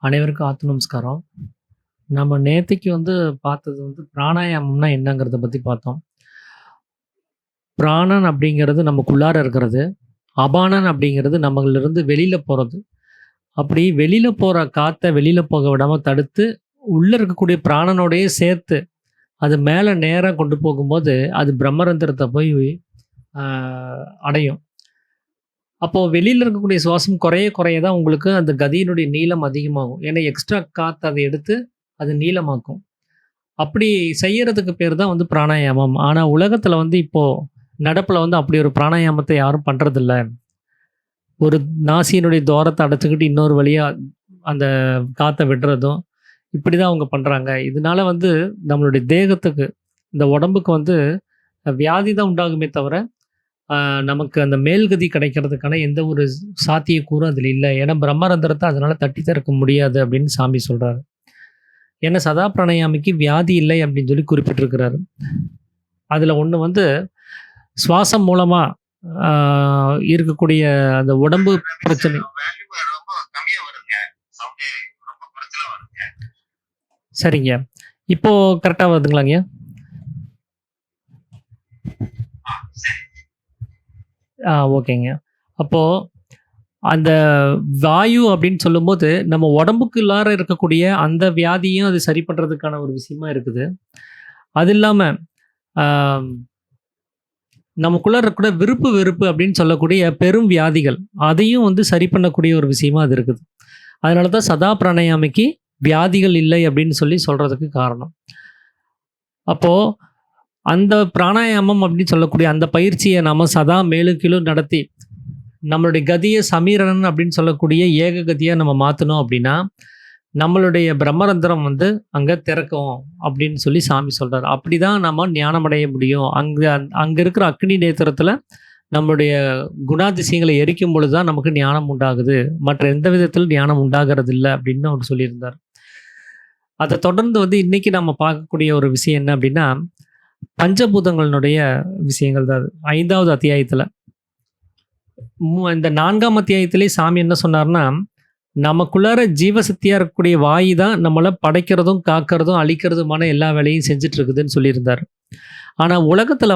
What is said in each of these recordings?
அனைவருக்கும் நமஸ்காரம். நம்ம நேத்தைக்கு பார்த்தது பிராணாயாமம்னா என்னங்கிறத பத்தி பார்த்தோம். பிராணன் அப்படிங்கிறது நமக்குள்ளார இருக்கிறது. அபானன் அப்படிங்கிறது நம்மளிருந்து வெளியில போறது. அப்படி வெளியில போற காத்த வெளியில போக விடாம தடுத்து, உள்ள இருக்கக்கூடிய பிராணனோடயே சேர்த்து, அது மேல நேரா கொண்டு போகும்போது, அது பிரம்மரந்திரத்த போய் அ அடையும். அப்போ வெளியில இருக்கக்கூடிய சுவாசம் குறைய குறைய தான் உங்களுக்கு அந்த கதியினுடைய நீளம் அதிகமாகும். ஏன்னா எக்ஸ்ட்ரா காத்த அத எடுத்து அது நீளமாக்கும். அப்படி செய்யறதுக்கு பேர் தான் பிராணாயாமம். ஆனா உலகத்துல இப்போ நடப்புல அப்படி ஒரு பிராணாயாமத்த யாரும் பண்றதில்ல. ஒரு நாசியினுடைய துவாரத்த அடைச்சுக்கிட்டு இன்னொரு வழியா அந்த காத்த விடுறதும், இப்படிதான் அவங்க பண்றாங்க. இதனால நம்மளுடைய தேகத்துக்கு, இந்த உடம்புக்கு வியாதி தான் உண்டாகுமே தவிர, நமக்கு அந்த மேல்கதி கிடைக்கிறதுக்கான எந்த ஒரு சாத்தியக்கூறும் அதில இல்ல. ஏன்னா பிரம்மரந்திரத்த அதனால தட்டி திறக்க முடியாது அப்படின்னு சாமி சொல்றாரு. ஏன்னா சதா பிராணாயாமிக்கு வியாதி இல்லை அப்படின்னு சொல்லி குறிப்பிட்டிருக்கிறாரு. அதில ஒண்ணு சுவாசம் மூலமா ஆ இருக்கக்கூடிய அந்த உடம்பு பிரச்சனை. சரிங்க. இப்போ கரெக்ட்டா வருதுங்களாங்கய்யா? ஓகேங்க. அப்போ அந்த வாயு அப்படின்னு சொல்லும்போது, நம்ம உடம்புக்குள்ளார இருக்கக்கூடிய அந்த வியாதியும் அது சரி பண்றதுக்கான ஒரு விஷயமா இருக்குது. அது இல்லாம, ஆ நமக்குள்ள இருக்கக்கூடிய விருப்பு, வெறுப்பு அப்படின்னு சொல்லக்கூடிய பெரும் வியாதிகள், அதையும் சரி பண்ணக்கூடிய ஒரு விஷயமா அது இருக்குது. அதனால தான் சதா பிராணாயாமிக்கு வியாதிகள் இல்லை அப்படின்னு சொல்லி சொல்றதுக்கு காரணம். அப்போ அந்த பிராணாயாமம் அப்படின்னு சொல்லக்கூடிய அந்த பயிற்சிய நாம சதா மேலும் கீழும் நடத்தி, நம்மளுடைய கதிய சமீரணன் அப்படின்னு சொல்லக்கூடிய ஏக கதியா நம்ம மாத்தணும் அப்படின்னா, நம்மளுடைய பிரம்மரந்திரம் அங்க திறக்கும் அப்படின்னு சொல்லி சாமி சொல்றாரு. அப்படிதான் நம்ம ஞானம் அடைய முடியும். அங்க இருக்கிற அக்னி நேத்திரத்துல நம்மளுடைய குணாதிசயங்களை எரிக்கும் பொழுது தான் நமக்கு ஞானம் உண்டாகுது. மற்ற எந்த விதத்திலும் ஞானம் உண்டாகிறதில்ல அப்படின்னு அவர் சொல்லியிருந்தார். அத தொடர்ந்து இன்னைக்கு நம்ம பார்க்கக்கூடிய ஒரு விஷயம் என்ன அப்படின்னா, பஞ்சபூதங்களினுடைய விஷயங்கள் தான் அது. 5வது அத்தியாயத்துல. இந்த 4ஆம் அத்தியாயத்திலே சாமி என்ன சொன்னார்ன்னா, நமக்குள்ளார ஜீவசக்தியா இருக்கக்கூடிய வாயு தான் நம்மள படைக்கிறதும், காக்கிறதும், அழிக்கிறதுமான எல்லா வேலையும் செஞ்சுட்டு இருக்குதுன்னு சொல்லியிருந்தாரு. ஆனா உலகத்துல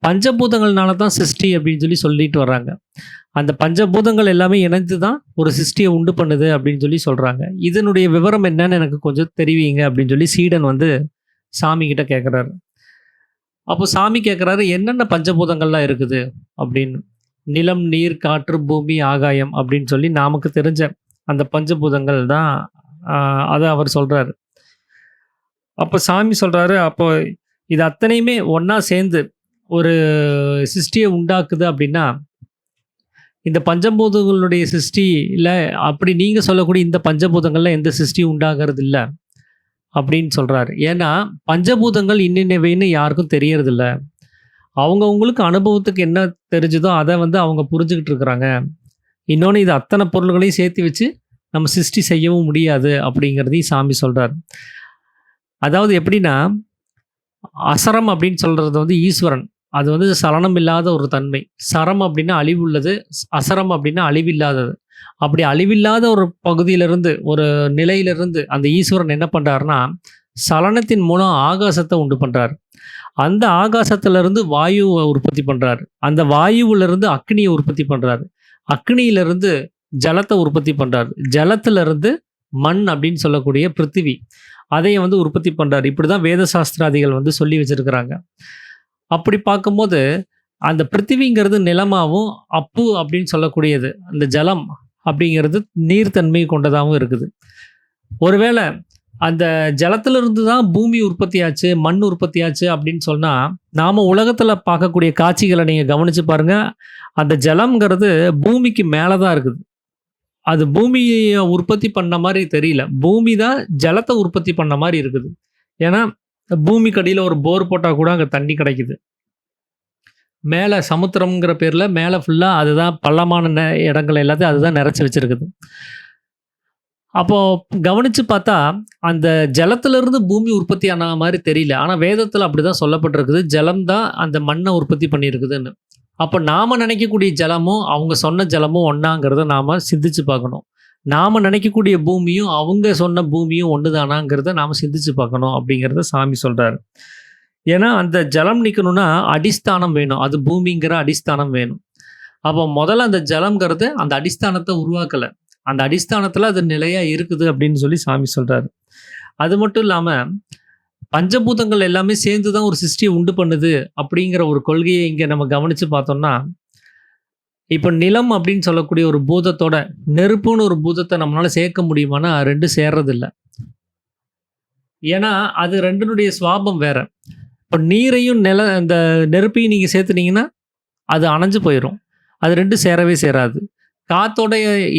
பஞ்சபூதங்கள்னால தான் சிருஷ்டி அப்படின்னு சொல்லி சொல்லிட்டு வர்றாங்க. அந்த பஞ்சபூதங்கள் எல்லாமே இணைந்து தான் ஒரு சிருஷ்டிய உண்டு பண்ணுது அப்படின்னு சொல்லி சொல்றாங்க. இதனுடைய விவரம் என்னன்னு எனக்கு கொஞ்சம் தெரிவிங்க அப்படின்னு சொல்லி சீடன் சாமி கிட்ட கேட்குறாரு. அப்போ சாமி கேட்குறாரு, என்னென்ன பஞ்சபூதங்கள்லாம் இருக்குது அப்படின்னு. நிலம், நீர், காற்று, பூமி, ஆகாயம் அப்படின்னு சொல்லி நமக்கு தெரிஞ்ச அந்த பஞ்சபூதங்கள் தான் அத அவர் சொல்றாரு. அப்போ சாமி சொல்றாரு, அப்போ இது அத்தனையுமே ஒண்ணா சேர்ந்து ஒரு சிருஷ்டிய உண்டாக்குது அப்படின்னா, இந்த பஞ்சபூதங்களுடைய சிருஷ்டியில அப்படி நீங்க சொல்லக்கூடிய இந்த பஞ்சபூதங்கள்ல எந்த சிருஷ்டியும் உண்டாகிறது இல்ல அப்படின்னு சொல்றாரு. ஏன்னா பஞ்சபூதங்கள் இன்னின்னவைன்னு யாருக்கும் தெரியறதில்ல. அவங்கவங்களுக்கு அனுபவத்துக்கு என்ன தெரிஞ்சதோ அத அவங்க புரிஞ்சுகிட்டு இருக்கிறாங்க. இன்னொன்னு இது அத்தனை பொருள்களையும் சேர்த்து வச்சு நம்ம சிருஷ்டி செய்யவும் முடியாது அப்படிங்கிறதையும் சாமி சொல்றாரு. அதாவது எப்படின்னா, அசரம் அப்படின்னு சொல்றது ஈஸ்வரன். அது சலனம் இல்லாத ஒரு தன்மை. சரம் அப்படின்னா அழிவுள்ளது. அசரம் அப்படின்னா அழிவில்லாதது. அப்படி அழிவில்லாத ஒரு பகுதியிலிருந்து, ஒரு நிலையிலிருந்து அந்த ஈஸ்வரன் என்ன பண்றாருன்னா, சலனத்தின் மூலம் ஆகாசத்த உண்டு பண்றாரு. அந்த ஆகாசத்திலிருந்து வாயுவ உற்பத்தி பண்றாரு. அந்த வாயுவிலிருந்து அக்னிய உற்பத்தி பண்றாரு. அக்னியிலிருந்து ஜலத்த உற்பத்தி பண்றாரு. ஜலத்திலிருந்து மண் அப்படின்னு சொல்லக்கூடிய பிருத்திவி. அதைய உற்பத்தி பண்றாரு. இப்படிதான் வேத சாஸ்திராதிகள் சொல்லி வச்சிருக்கிறாங்க. அப்படி பார்க்கும்போது, அந்த பிருத்திவிங்கிறது நிலமாவும், அப்பு அப்படின்னு சொல்லக்கூடியது, அந்த ஜலம் அப்படிங்கிறது நீர்த்தன்மை கொண்டதாகவும் இருக்குது. ஒருவேளை அந்த ஜலத்திலிருந்து தான் பூமி உற்பத்தியாச்சு, மண் உற்பத்தியாச்சு அப்படின்னு சொன்னா, நாம உலகத்துல பார்க்கக்கூடிய காட்சிகள நீங்க கவனிச்சு பாருங்க. அந்த ஜலம்ங்கிறது பூமிக்கு மேல தான் இருக்குது. அது பூமிய உற்பத்தி பண்ண மாரி தெரியல. பூமி தான் ஜலத்த உற்பத்தி பண்ண மாரி இருக்குது. ஏன்னா, பூமிக்கு அடியில ஒரு போர் போட்டா கூட அங்க தண்ணி கிடைக்குது. மேல சமுத்திரம்ங்கிற பேர்ல மேல ஃபுல்லா அதுதான் பள்ளமான இடங்கள் எல்லாத்தையும் அதுதான் நிறைச்சு வச்சிருக்குது. அப்போ கவனிச்சு பார்த்தா, அந்த ஜலத்திலிருந்து பூமி உற்பத்தி ஆன மாரி தெரியல. ஆனா வேதத்தில அப்படிதான் சொல்லப்பட்டிருக்குது. ஜலம் தான் அந்த மண்ண உற்பத்தி பண்ணியிருக்குதுன்னு. அப்ப நாம நினைக்கக்கூடிய ஜலமும், அவங்க சொன்ன ஜலமும் ஒண்ணாங்கிறத நாம சிந்திச்சு பார்க்கணும். நாம நினைக்கக்கூடிய பூமியும், அவங்க சொன்ன பூமியும் ஒண்ணுதானாங்கிறத நாம சிந்திச்சு பார்க்கணும் அப்படிங்கிறத சாமி சொல்றாரு. ஏன்னா, அந்த ஜலம் நிக்கணும்னா அடிஸ்தானம் வேணும். அது பூமிங்கிற அடிஸ்தானம் வேணும். அப்போ முதல்ல அந்த ஜலம்ங்கிறது அந்த அடிஸ்தானத்த உருவாக்கல. அந்த அடிஸ்தானத்துல அது நிலையா இருக்குது அப்படின்னு சொல்லி சாமி சொல்றாரு. அது மட்டும் இல்லாம, பஞ்சபூதங்கள் எல்லாமே சேர்ந்து தான் ஒரு சிருஷ்டிய உண்டு பண்ணுது அப்படிங்கிற ஒரு கொள்கைய இங்க நம்ம கவனிச்சு பார்த்தோம்னா, இப்ப நிலம் அப்படின்னு சொல்லக்கூடிய ஒரு பூதத்தோட, நெருப்புன்னு ஒரு பூதத்த நம்மளால சேர்க்க முடியுமான்னா, 2 சேர்றதில்ல. ஏன்னா, அது 2னுடைய சுவாபம் வேற. இப்ப நீரையும் இந்த நெருப்பையும் நீங்க சேர்த்துனீங்கன்னா, அது அணைஞ்சு போயிரும். அது 2 சேரவே சேராது. காத்தோட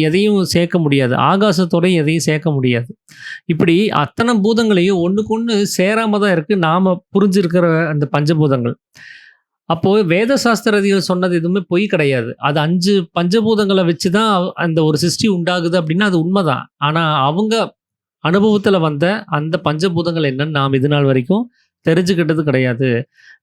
எதையும் சேர்க்க முடியாது. ஆகாசத்தோடயும் எதையும் சேர்க்க முடியாது. இப்படி அத்தனை பூதங்களையும் ஒண்ணுக்கொண்ணு சேராம தான் இருக்கு. நாம புரிஞ்சிருக்கிற அந்த பஞ்சபூதங்கள். அப்போ வேத சாஸ்திரதிகள் சொன்னது எதுவுமே பொய் கிடையாது. அது 5 பஞ்சபூதங்கள வச்சு தான் அந்த ஒரு சிருஷ்டி உண்டாகுது அப்படின்னா, அது உண்மதான். ஆனா, அவங்க அனுபவத்துல வந்த அந்த பஞ்சபூதங்கள் என்னன்னு நாம் இதுநாள் வரைக்கும் தெரிஞ்சுக்கிட்டது கிடையாது.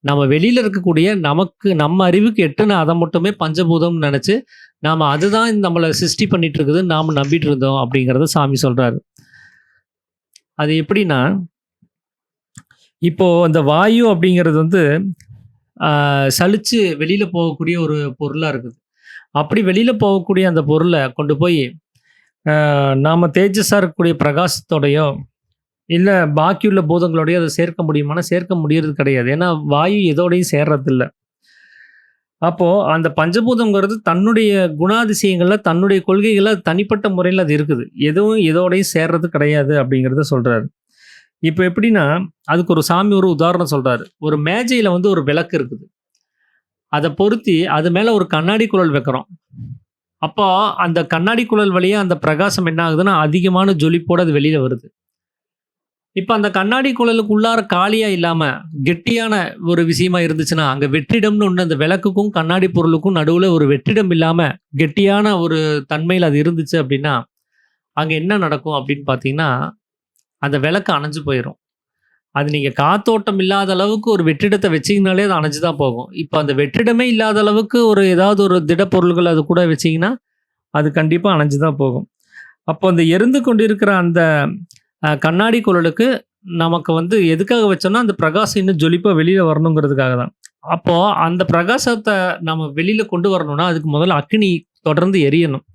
நம்ம வெளியில இருக்கக்கூடிய நமக்கு நம்ம அறிவுக்கு எட்டுன அத மட்டுமே பஞ்சபூதம்னு நெனச்சு, நாம அதுதான் நம்மள சிருஷ்டி பண்ணிட்டு இருக்குதுன்னு நாம நம்பிட்டு இருந்தோம் அப்படிங்கிறத சாமி சொல்றாரு. அது எப்படின்னா, இப்போ அந்த வாயு அப்படிங்கிறது வந்து சலிச்சு வெளியில போகக்கூடிய ஒரு பொருளா இருக்குது. அப்படி வெளியில போகக்கூடிய அந்த பொருள கொண்டு போய் நாம தேஜஸா இருக்கக்கூடிய பிரகாசத்தோடயோ, இல்ல பாக்கியுள்ள பூதங்களோடயோ அத சேர்க்க முடியுமான்னா, சேர்க்க முடியறது கிடையாது. ஏன்னா, வாயு எதோடையும் சேர்றதில்ல. அப்போ அந்த பஞ்சபூதம்ங்கிறது தன்னுடைய குணாதிசயங்கள்ல, தன்னுடைய கொள்கைகள்ல தனிப்பட்ட முறையில அது இருக்குது. எதுவும் எதோடையும் சேர்றது கிடையாது அப்படிங்கிறத சொல்றாரு. இப்ப எப்படின்னா, அதுக்கு ஒரு சாமி ஒரு உதாரணம் சொல்றாரு. ஒரு மேஜையில வந்து ஒரு விளக்கு இருக்குது. அத பொருத்தி அது மேல ஒரு கண்ணாடி குழல் வைக்கிறோம். அப்போ அந்த கண்ணாடி குழல் வழியா அந்த பிரகாசம் என்ன ஆகுதுன்னா, அதிகமான ஜொலிப்போட அது வெளியில வருது. இப்ப அந்த கண்ணாடி குழலுக்கு உள்ளார காலியா இல்லாம, கெட்டியான ஒரு விஷயமா இருந்துச்சுன்னா, அங்க வெற்றிடம்னு ஒண்ணு அந்த விளக்குக்கும், கண்ணாடி பொருளுக்கும் நடுவுல ஒரு வெற்றிடம் இல்லாம, கெட்டியான ஒரு தன்மையில அது இருந்துச்சு அப்படின்னா, அங்க என்ன நடக்கும் அப்படின்னு பார்த்தீங்கன்னா, அந்த விளக்கு அணைஞ்சு போயிரும். அது நீங்க காத்தோட்டம் இல்லாத அளவுக்கு ஒரு வெற்றிடத்த வச்சீங்கனாலே அது அணைஞ்சு தான் போகும். இப்ப அந்த வெற்றிடமே இல்லாத அளவுக்கு ஒரு ஏதாவது ஒரு திடப்பொருள்கள் அது கூட வச்சீங்கன்னா, அது கண்டிப்பா அணைஞ்சு தான் போகும். அப்போ அந்த எரிந்து கொண்டிருக்கிற அந்த கண்ணாடி குழலுக்கு நமக்கு வந்து எதுக்காக வச்சோம்னா, அந்த பிரகாசம் இன்னும் ஜொலிப்பா வெளியில வரணுங்கிறதுக்காக தான். அப்போ அந்த பிரகாசத்த நம்ம வெளியில கொண்டு வரணும்னா, அதுக்கு முதல்ல அக்கினி தொடர்ந்து எரியணும்.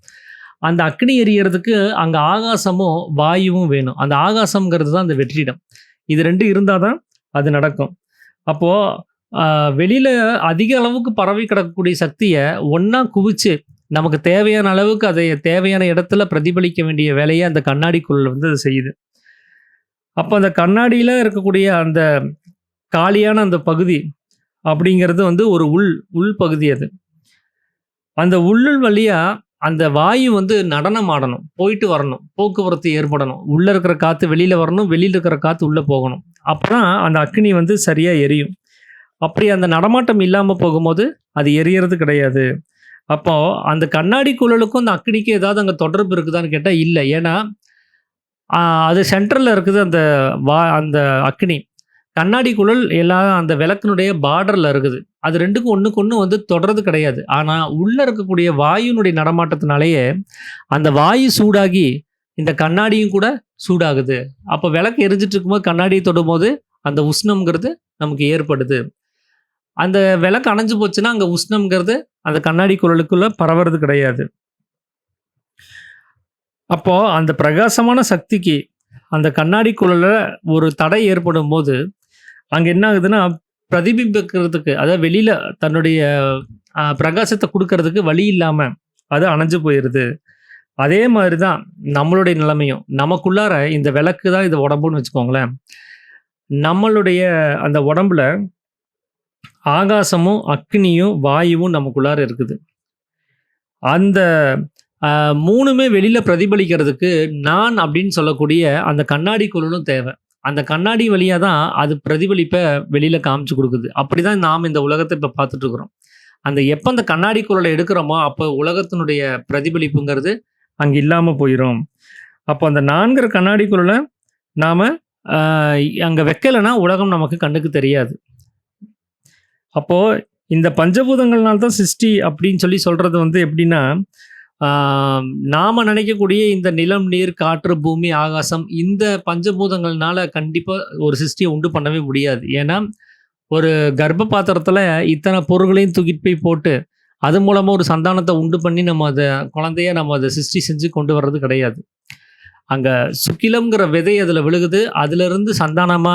அந்த அக்கினி எரியறதுக்கு அங்க ஆகாசமும், வாயுவும் வேணும். அந்த ஆகாசம்ங்கிறது தான் அந்த வெற்றிடம். இது 2 இருந்தா தான் அது நடக்கும். அப்போ வெளியில அதிக அளவுக்கு பரவி கிடக்கக்கூடிய சக்திய ஒண்ணா குவிச்சு, நமக்கு தேவையான அளவுக்கு அதை தேவையான இடத்துல பிரதிபலிக்க வேண்டிய வேலைய அந்த கண்ணாடி குழல் வந்து அது செய்யுது. அப்ப அந்த கண்ணாடியில இருக்கக்கூடிய அந்த காலியான அந்த பகுதி அப்படிங்கிறது வந்து ஒரு உள் பகுதி அது. அந்த உள்ளுள் வழியா அந்த வாயு வந்து நடனம் ஆடணும். போயிட்டு வரணும். போக்குவரத்து ஏற்படணும். உள்ள இருக்கிற காத்து வெளியில வரணும். வெளியில இருக்கிற காத்து உள்ள போகணும். அப்பதான் அந்த அக்கினி வந்து சரியா எரியும். அப்படி அந்த நடமாட்டம் இல்லாம போகும்போது, அது எரியறது கிடையாது. அப்போ அந்த கண்ணாடி குழலுக்கும் அந்த அக்கினிக்கும் ஏதாவது அங்க தொடர்பு இருக்குதான்னு கேட்டா இல்ல. ஏன்னா, அது சென்டர்ல இருக்குது அந்த அக்கினி. கண்ணாடி குழல் எல்லாம் அந்த விளக்கினுடைய பார்டர்ல இருக்குது. அது 2க்கும் ஒண்ணுக்கு ஒண்ணு வந்து தொடர்றது கிடையாது. ஆனா, உள்ள இருக்கக்கூடிய வாயுனுடைய நடமாட்டத்தினாலேயே, அந்த வாயு சூடாகி, இந்த கண்ணாடியும் கூட சூடாகுது. அப்ப விளக்கு எரிஞ்சிட்டு இருக்கும்போது கண்ணாடிய தொடும்போது, அந்த உஷ்ணம்ங்கிறது நமக்கு ஏற்படுது. அந்த விளக்கு அணைஞ்சு போச்சுன்னா, அங்க உஷ்ணம்ங்கிறது அந்த கண்ணாடி குழலுக்குள்ள பரவறது கிடையாது. அப்போ அந்த பிரகாசமான சக்திக்கு, அந்த கண்ணாடி குழல்ல ஒரு தடை ஏற்படும்போது, அங்க என்ன ஆகுதுன்னா, பிரதிபிம்பிக்கிறதுக்கு அதாவது வெளியில தன்னுடைய பிரகாசத்த குடுக்கறதுக்கு வழி இல்லாம, அது அணைஞ்சு போயிருது. அதே மாதிரி தான் நம்மளுடைய நிலைமையும். நமக்குள்ளார இந்த விளக்கு தான் இது உடம்புன்னு வச்சுக்கோங்களேன். நம்மளுடைய அந்த உடம்புல ஆகாசமும், அக்னியும், வாயுவும் நமக்குள்ளார இருக்குது. அந்த 3மே வெளியில பிரதிபலிக்கிறதுக்கு, நான் அப்படின்னு சொல்லக்கூடிய அந்த கண்ணாடி குழலும் தேவை. அந்த கண்ணாடி வழியா தான் அது பிரதிபலிப்ப வெளியில காமிச்சு குடுக்குது. அப்படிதான் நாம இந்த உலகத்த இப்ப பார்த்துட்டு இருக்கிறோம். எப்ப அந்த கண்ணாடி குழல எடுக்கிறோமோ, அப்ப உலகத்தினுடைய பிரதிபலிப்புங்கிறது அங்க இல்லாம போயிரும். அப்போ அந்த நான்கிற கண்ணாடி குழல நாம அ அங்க வைக்கலன்னா, உலகம் நமக்கு கண்ணுக்கு தெரியாது. அப்போ இந்த பஞ்சபூதங்கள்னால தான் சிருஷ்டி அப்படின்னு சொல்றது வந்து எப்படின்னா, நாம நினைக்கக்கூடிய இந்த நிலம், நீர், காற்று, பூமி, ஆகாசம் இந்த பஞ்சபூதங்கள்னால கண்டிப்பா ஒரு சிருஷ்டிய உண்டு பண்ணவே முடியாது. ஏன்னா, ஒரு கர்ப்ப பாத்திரத்தில இத்தன பொருள்களையும் தூக்கிட்டு போய் போட்டு, அது மூலமா ஒரு சந்தானத்த உண்டு பண்ணி நம்ம அத குழந்தையா நம்ம அத சிருஷ்டி செஞ்சு கொண்டு வர்றது கிடையாது. அங்க சுக்கிலம்ங்கிற விதை அதுல விழுகுது. அதிலிருந்து சந்தானமா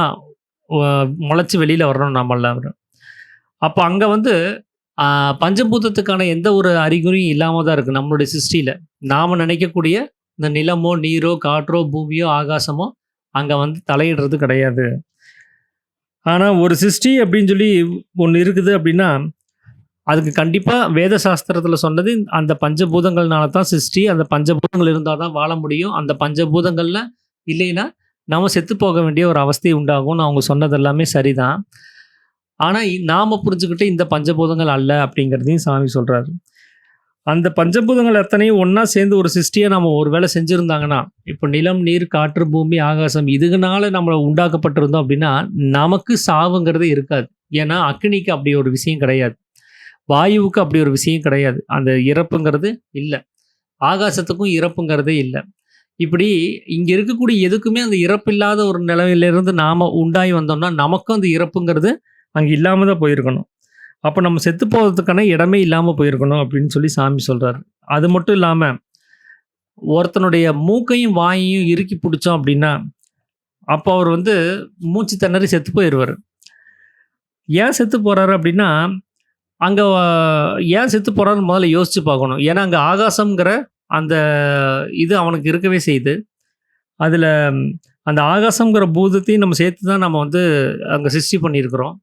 ஒ முளைச்சு வெளியில வரணும் நம்ம எல்லாரும். அப்ப அங்க வந்து ஆ பஞ்சபூதத்துக்கான எந்த ஒரு அறிகுறியும் இல்லாம தான் இருக்கு நம்மளுடைய சிருஷ்டியில. நாம நினைக்கக்கூடிய இந்த நிலமோ, நீரோ, காற்றோ, பூமியோ, ஆகாசமோ அங்க வந்து தலையிடுறது கிடையாது. ஆனா ஒரு சிருஷ்டி அப்படின்னு சொல்லி ஒண்ணு இருக்குது அப்படின்னா, அதுக்கு கண்டிப்பா வேத சாஸ்திரத்துல சொன்னது அந்த பஞ்சபூதங்கள்னால தான் சிருஷ்டி. அந்த பஞ்சபூதங்கள் இருந்தா தான் வாழ முடியும். அந்த பஞ்சபூதங்கள்ல இல்லைன்னா, நாம செத்து போக வேண்டிய ஒரு அவஸ்தை உண்டாகும்னு அவங்க சொன்னது எல்லாமே சரிதான். ஆனா, நாம புரிஞ்சுக்கிட்ட இந்த பஞ்சபூதங்கள் அல்ல அப்படிங்கிறதையும் சாமி சொல்றாரு. அந்த பஞ்சபூதங்கள் அத்தனையும் ஒண்ணா சேர்ந்து ஒரு சிருஷ்டிய நாம ஒரு வேளை செஞ்சிருந்தாங்கன்னா, இப்போ நிலம், நீர், காற்று, பூமி, ஆகாசம் இதுகனால நம்ம உண்டாக்கப்பட்டிருந்தோம் அப்படின்னா, நமக்கு சாவுங்கிறதே இருக்காது. ஏன்னா, அக்னிக்கு அப்படி ஒரு விஷயம் கிடையாது. வாயுவுக்கு அப்படி ஒரு விஷயம் கிடையாது. அந்த இறப்புங்கிறது இல்ல. ஆகாசத்துக்கும் இறப்புங்கிறதே இல்ல. இப்படி இங்க இருக்கக்கூடிய எதுக்குமே அந்த இறப்பில்லாத ஒரு நிலையிலிருந்து நாம உண்டாகி வந்தோம்னா, நமக்கும் அந்த இறப்புங்கிறது அங்க இல்லாம தான் போயிருக்கணும். அப்ப நம்ம செத்து போறதுக்கான இடமே இல்லாம போயிருக்கணும் அப்படின்னு சொல்லி சாமி சொல்றாரு. அது மட்டும் இல்லாம, ஒருத்தனுடைய மூக்கையும், வாயையும் இறுக்கி புடிச்சோம் அப்படின்னா, அப்ப அவர் வந்து மூச்சு திணறி செத்து போயிருவாரு. ஏன் செத்து போறாரு அப்படின்னா, அங்க ஏன் செத்து போறாருன்னு முதல்ல யோசிச்சு பார்க்கணும். ஏன்னா, அங்க ஆகாசம்ங்கிற அந்த இது அவனுக்கு இருக்கவே செய்யுது. அதுல அந்த ஆகாசம்ங்கிற பூதத்தையும் நம்ம சேர்த்து தான் நம்ம வந்து அங்க சிருஷ்டி பண்ணியிருக்கிறோம்.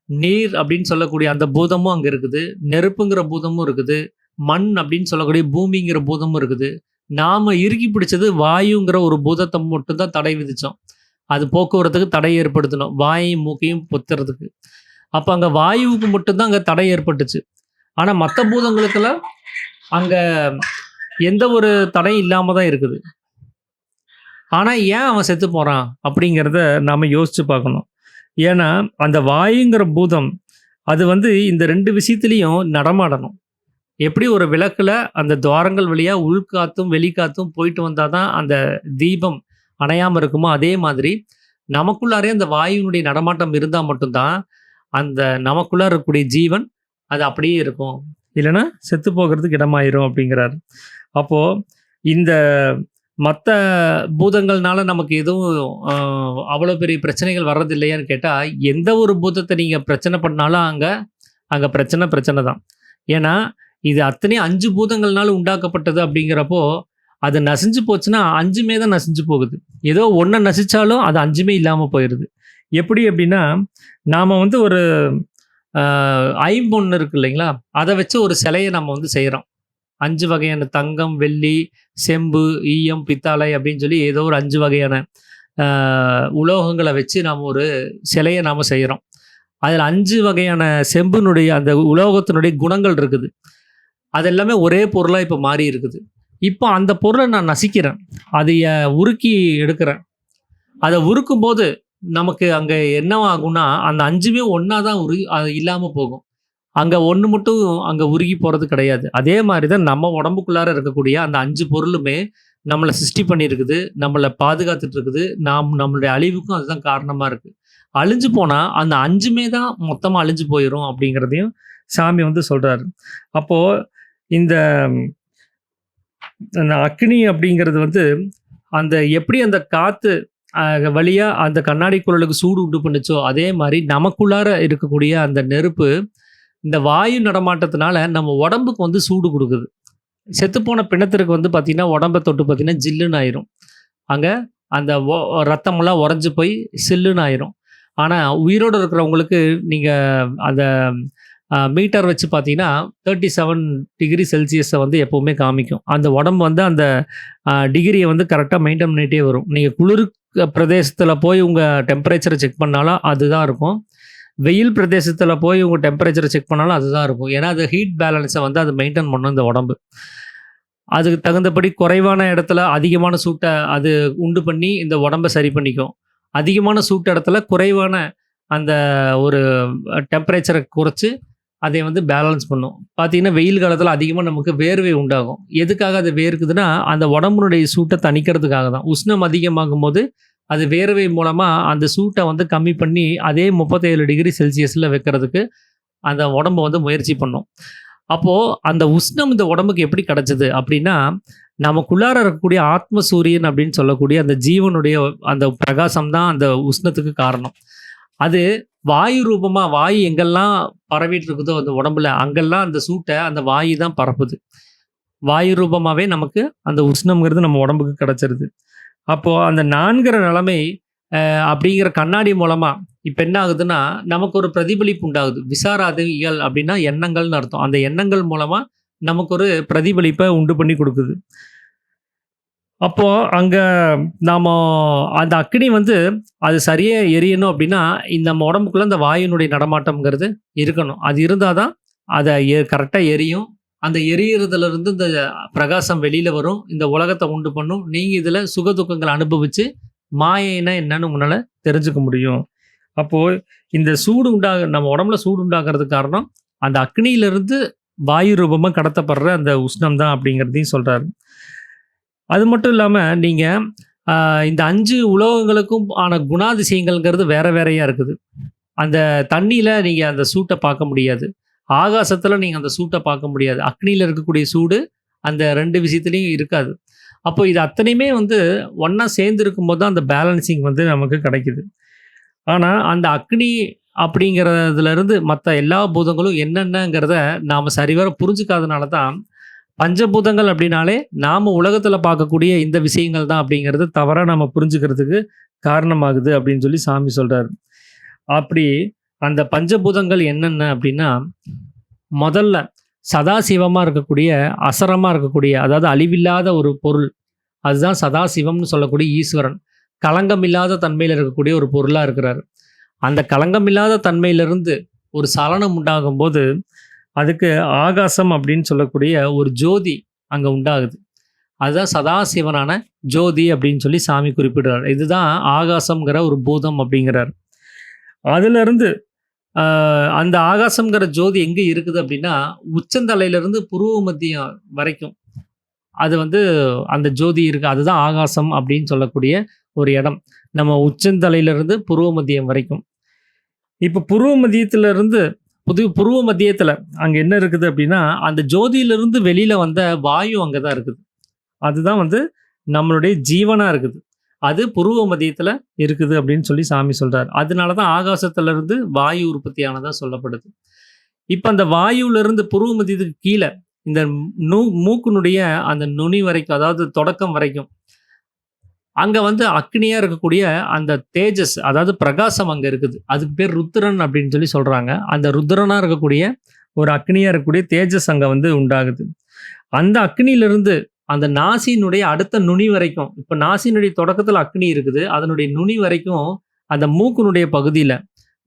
நீர் அப்படின்னு சொல்லக்கூடிய அந்த பூதமும் அங்க இருக்குது. நெருப்புங்கிற பூதமும் இருக்குது. மண் அப்படின்னு சொல்லக்கூடிய பூமிங்கிற பூதமும் இருக்குது. நாம இறுக்கி பிடிச்சது வாயுங்கிற ஒரு பூதத்த மட்டும் தான் தடை விதிச்சோம். அது போக்குவரத்துக்கு தடை ஏற்படுத்தணும். வாயையும், மூக்கையும் பொத்துறதுக்கு. அப்ப அங்க வாயுவுக்கு மட்டும் தான் அங்க தடை ஏற்பட்டுச்சு. ஆனா மத்த பூதங்களுக்கெல்லாம் அங்க எந்த ஒரு தடையும் இல்லாம தான் இருக்குது. ஆனா ஏன் அவன் செத்து போறான்? அப்படிங்கிறத நாம யோசிச்சு பார்க்கணும். ஏன்னா, அந்த வாயுங்கிற பூதம், அது வந்து இந்த 2 விஷயத்திலயும் நடமாடணும். எப்படி ஒரு விளக்குல அந்த துவாரங்கள் வழியா உள்காத்தும், வெளிக்காத்தும் போயிட்டு வந்தா தான் அந்த தீபம் அணையாம இருக்குமோ, அதே மாதிரி நமக்குள்ளாரே அந்த வாயுவினுடைய நடமாட்டம் இருந்தா மட்டும் தான், அந்த நமக்குள்ளார இருக்கக்கூடிய ஜீவன் அது அப்படியே இருக்கும். இல்லன்னா செத்து போகிறதுக்கு இடமாயிரும் அப்படிங்கிறாரு. அப்போ இந்த மத்த பூதங்கள்னால நமக்கு எதுவும் அவ்வளோ பெரிய பிரச்சனைகள் வர்றது இல்லையான்னு கேட்டா, எந்த ஒரு பூதத்த நீங்க பிரச்சனை பண்ணாலும் அங்க அங்க பிரச்சனை தான். ஏன்னா, இது அத்தனையும் 5 பூதங்கள்னால உண்டாக்கப்பட்டது அப்படிங்கிறப்போ, அது நசிஞ்சு போச்சுன்னா 5மே தான் நசிஞ்சு போகுது. ஏதோ ஒண்ண நசிச்சாலும் அது 5மே இல்லாம போயிருது. எப்படி அப்படின்னா, நாம வந்து ஒரு ஐம்பொன் இருக்கு இல்லைங்களா? அத வச்சு ஒரு சிலைய நம்ம வந்து செய்றோம். 5 வகையான தங்கம், வெள்ளி, செம்பு, ஈயம், பித்தளை அப்படின்னு சொல்லி ஏதோ ஒரு 5 வகையான அ உலோகங்கள வச்சு நாம ஒரு சிலைய நாம செய்றோம். அதில 5 வகையான செம்பினுடைய அந்த உலோகத்தினுடைய குணங்கள் இருக்குது. அது எல்லாமே ஒரே பொருளா இப்ப மாறி இருக்குது. இப்போ அந்த பொருள நான் நசிக்கிறேன். அதைய உருக்கி எடுக்கிறேன். அத உருக்கும்போது நமக்கு அங்க என்னவாகும்னா, அந்த 5மே ஒண்ணா தான் அது இல்லாம போகும். அங்க ஒண்ணு மட்டும் அங்க உருகி போறது கிடையாது. அதே மாரி தான் நம்ம உடம்புக்குள்ளார இருக்கக்கூடிய அந்த 5 பொருளுமே நம்மள சிருஷ்டி பண்ணியிருக்குது. நம்மள பாதுகாத்துட்டு இருக்குது. நம்மளுடைய அழிவுக்கும் அதுதான் காரணமா இருக்கு. அழிஞ்சு போனா அந்த 5மே தான் மொத்தமா அழிஞ்சு போயிரும் அப்படிங்கிறதையும் சாமி வந்து சொல்றாரு. அப்போ இந்த அந்த அக்னி அப்படிங்கிறது வந்து அந்த எப்படி அந்த காத்து வழியா அந்த கண்ணாடி குழலுக்கு சூடு உண்டு பண்ணுச்சோ, அதே மாரி நமக்குள்ளார இருக்கக்கூடிய அந்த நெருப்பு இந்த வாயு நடமாட்டத்தினால நம்ம உடம்புக்கு வந்து சூடு குடுக்குது. செத்துப்போன பிணத்திற்கு வந்து பார்த்தீங்கன்னா, உடம்ப தொட்டு பார்த்தீங்கன்னா, ஜில்லுன்னு ஆயிரும். அங்க அந்த ரத்தமெல்லாம் உறைஞ்சு போய் சில்லுன்னு ஆயிரும். ஆனா, உயிரோட இருக்கிறவங்களுக்கு நீங்க அந்த மீட்டர் வச்சு பார்த்தீங்கன்னா, 37 டிகிரி செல்சியஸ வந்து எப்பவுமே காமிக்கும். அந்த உடம்பு வந்து அந்த டிகிரிய வந்து கரெக்ட்டா மெயின்டெயின் பண்ணிட்டே வரும். நீங்க குளிர் பிரதேசத்தில போய் உங்க டெம்பரேச்சர செக் பண்ணாலும் அதுதான் இருக்கும். வெயில் பிரதேசத்தில போய் உங்க டெம்பரேச்சர செக் பண்ணாலும் அதுதான் இருக்கும். ஏன்னா, அது ஹீட் பேலன்ஸ வந்து அது மெயின்டெயின் பண்ணும் இந்த உடம்பு. அதுக்கு தகுந்தபடி குறைவான இடத்துல அதிகமான சூட்ட அது உண்டு பண்ணி இந்த உடம்ப சரி பண்ணிக்கும். அதிகமான சூட்டு இடத்துல குறைவான அந்த ஒரு டெம்பரேச்சர குறைச்சு, அதை வந்து பேலன்ஸ் பண்ணும். பார்த்தீங்கன்னா, வெயில் காலத்தில அதிகமா நமக்கு வேர்வை உண்டாகும். எதுக்காக அது வேர்க்குதுன்னா, அந்த உடம்பினுடைய சூட்ட தணிக்கிறதுக்காக தான். உஷ்ணம் அதிகமாகும்போது, அது வேர்வை மூலமா அந்த சூட்ட வந்து கம்மி பண்ணி, அதே 37 டிகிரி செல்சியஸ்ல வைக்கிறதுக்கு அந்த உடம்பு வந்து முயற்சி பண்ணும். அப்போ அந்த உஷ்ணம் இந்த உடம்புக்கு எப்படி கிடைச்சது அப்படின்னா, நமக்குள்ளார இருக்கக்கூடிய ஆத்ம சூரியன் அப்படின்னு சொல்லக்கூடிய அந்த ஜீவனுடைய அந்த பிரகாசம் தான் அந்த உஷ்ணத்துக்கு காரணம். அது வாயு ரூபமா வாயு எங்கெல்லாம் பரவிட்டு இருக்குதோ அந்த உடம்புல, அங்கெல்லாம் அந்த சூட்ட அந்த வாயு தான் பரப்புது. வாயு ரூபமாவே நமக்கு அந்த உஷ்ணம்ங்கிறது நம்ம உடம்புக்கு கிடைச்சிருது. அப்போ அந்த நான்கிற நிலைமை அப்படிங்கிற கண்ணாடி மூலமா இப்ப என்ன ஆகுதுன்னா, நமக்கு ஒரு பிரதிபலிப்பு உண்டாகுது. விசாராதிகள் அப்படின்னா எண்ணங்கள்னு அர்த்தம். அந்த எண்ணங்கள் மூலமா நமக்கு ஒரு பிரதிபலிப்ப உண்டு பண்ணி குடுக்குது. அப்போ அங்க நாம அந்த அக்கினி வந்து அது சரியா எரியணும் அப்படின்னா, இந்த நம்ம உடம்புக்குள்ள இந்த வாயுனுடைய நடமாட்டம்ங்கிறது இருக்கணும். அது இருந்தா தான் அத கரெக்ட்டா எரியும். அந்த எரியிறதுலருந்து இந்த பிரகாசம் வெளியில வரும். இந்த உலகத்த உண்டு பண்ணும். நீங்க இதுல சுக துக்கங்கள அனுபவிச்சு, மாயைன்னா என்னன்னு உங்களால தெரிஞ்சுக்க முடியும். அப்போ இந்த சூடு நம்ம உடம்புல சூடு உண்டாகுறதுக்கு காரணம், அந்த அக்னியிலிருந்து வாயு ரூபமா கடத்தப்படுற அந்த உஷ்ணம் தான் அப்படிங்கிறதையும் சொல்றாரு. அது மட்டும் இல்லாம, நீங்க இந்த 5 உலோகங்களுக்கும் ஆன குணாதிசயங்கள்ங்கிறது வேற வேறயா இருக்குது. அந்த தண்ணீல நீங்க அந்த சூட்ட பார்க்க முடியாது. ஆகாசத்துல நீங்க அந்த சூட்ட பார்க்க முடியாது. அக்னியில இருக்கக்கூடிய சூடு அந்த 2 விஷயத்துலயும் இருக்காது. அப்போ இது அத்தனையுமே வந்து ஒண்ணா சேர்ந்து இருக்கும்போது தான் அந்த பேலன்சிங் வந்து நமக்கு கிடைக்குது. ஆனா, அந்த அக்னி அப்படிங்கிறதுலருந்து மத்த எல்லா பூதங்களும் என்னென்னங்கிறத நாம சரிவர புரிஞ்சுக்காதனால தான், பஞ்சபூதங்கள் அப்படின்னாலே நாம உலகத்துல பார்க்கக்கூடிய இந்த விஷயங்கள் தான் அப்படிங்கிறது தவறா நம்ம புரிஞ்சுக்கிறதுக்கு காரணமாகுது அப்படின்னு சொல்லி சாமி சொல்றாரு. அப்படி அந்த பஞ்சபூதங்கள் என்னென்ன அப்படின்னா, முதல்ல சதாசிவமா இருக்கக்கூடிய, அசரமா இருக்கக்கூடிய, அதாவது அழிவில்லாத ஒரு பொருள். அதுதான் சதாசிவம்னு சொல்லக்கூடிய ஈஸ்வரன். களங்கமில்லாத தன்மையில இருக்கக்கூடிய ஒரு பொருளா இருக்கிறாரு. அந்த களங்கமில்லாத தன்மையிலிருந்து ஒரு சலனம் உண்டாகும்போது, அதுக்கு ஆகாசம் அப்படின்னு சொல்லக்கூடிய ஒரு ஜோதி அங்க உண்டாகுது. அதுதான் சதாசிவனான ஜோதி அப்படின்னு சொல்லி சாமி குறிப்பிடுறார். இதுதான் ஆகாசம்ங்கிற ஒரு பூதம் அப்படிங்கிறார். அதிலிருந்து அந்த ஆகாசம்ங்கிற ஜோதி எங்க இருக்குது அப்படின்னா, உச்சந்தலையிலிருந்து புருவ மத்தியம் வரைக்கும் அது வந்து அந்த ஜோதி இருக்கு. அதுதான் ஆகாசம் அப்படின்னு சொல்லக்கூடிய ஒரு இடம். நம்ம உச்சந்தலையிலிருந்து புருவ மத்தியம் வரைக்கும். இப்ப புருவ மத்தியத்திலிருந்து புருவ மத்தியத்துல அங்க என்ன இருக்குது அப்படின்னா, அந்த ஜோதியிலிருந்து வெளியில வந்த வாயு அங்க தான் இருக்குது. அதுதான் வந்து நம்மளுடைய ஜீவனா இருக்குது. அது புருவ மத்தியத்துல இருக்குது அப்படின்னு சொல்லி சாமி சொல்றாரு. அதனால தான் ஆகாசத்திலிருந்து வாயு உற்பத்தியானதா சொல்லப்படுது. இப்ப அந்த வாயுவிலிருந்து புருவ மத்தியத்துக்கு கீழ இந்த மூக்கினுடைய அந்த நுனி வரைக்கும், அதாவது தொடக்கம் வரைக்கும், அங்க வந்து அக்னியா இருக்கக்கூடிய அந்த தேஜஸ், அதாவது பிரகாசம் அங்க இருக்குது. அதுக்கு பேர் ருத்ரன் அப்படின்னு சொல்லி சொல்றாங்க. அந்த ருத்ரனா இருக்கக்கூடிய ஒரு அக்னியா இருக்கக்கூடிய தேஜஸ் அங்க வந்து உண்டாகுது. அந்த அக்னியிலிருந்து அந்த நாசியினுடைய அடுத்த நுனி வரைக்கும், இப்ப நாசியினுடைய தொடக்கத்துல அக்னி இருக்குது. அதனுடைய நுனி வரைக்கும் அந்த மூக்கினுடைய பகுதியில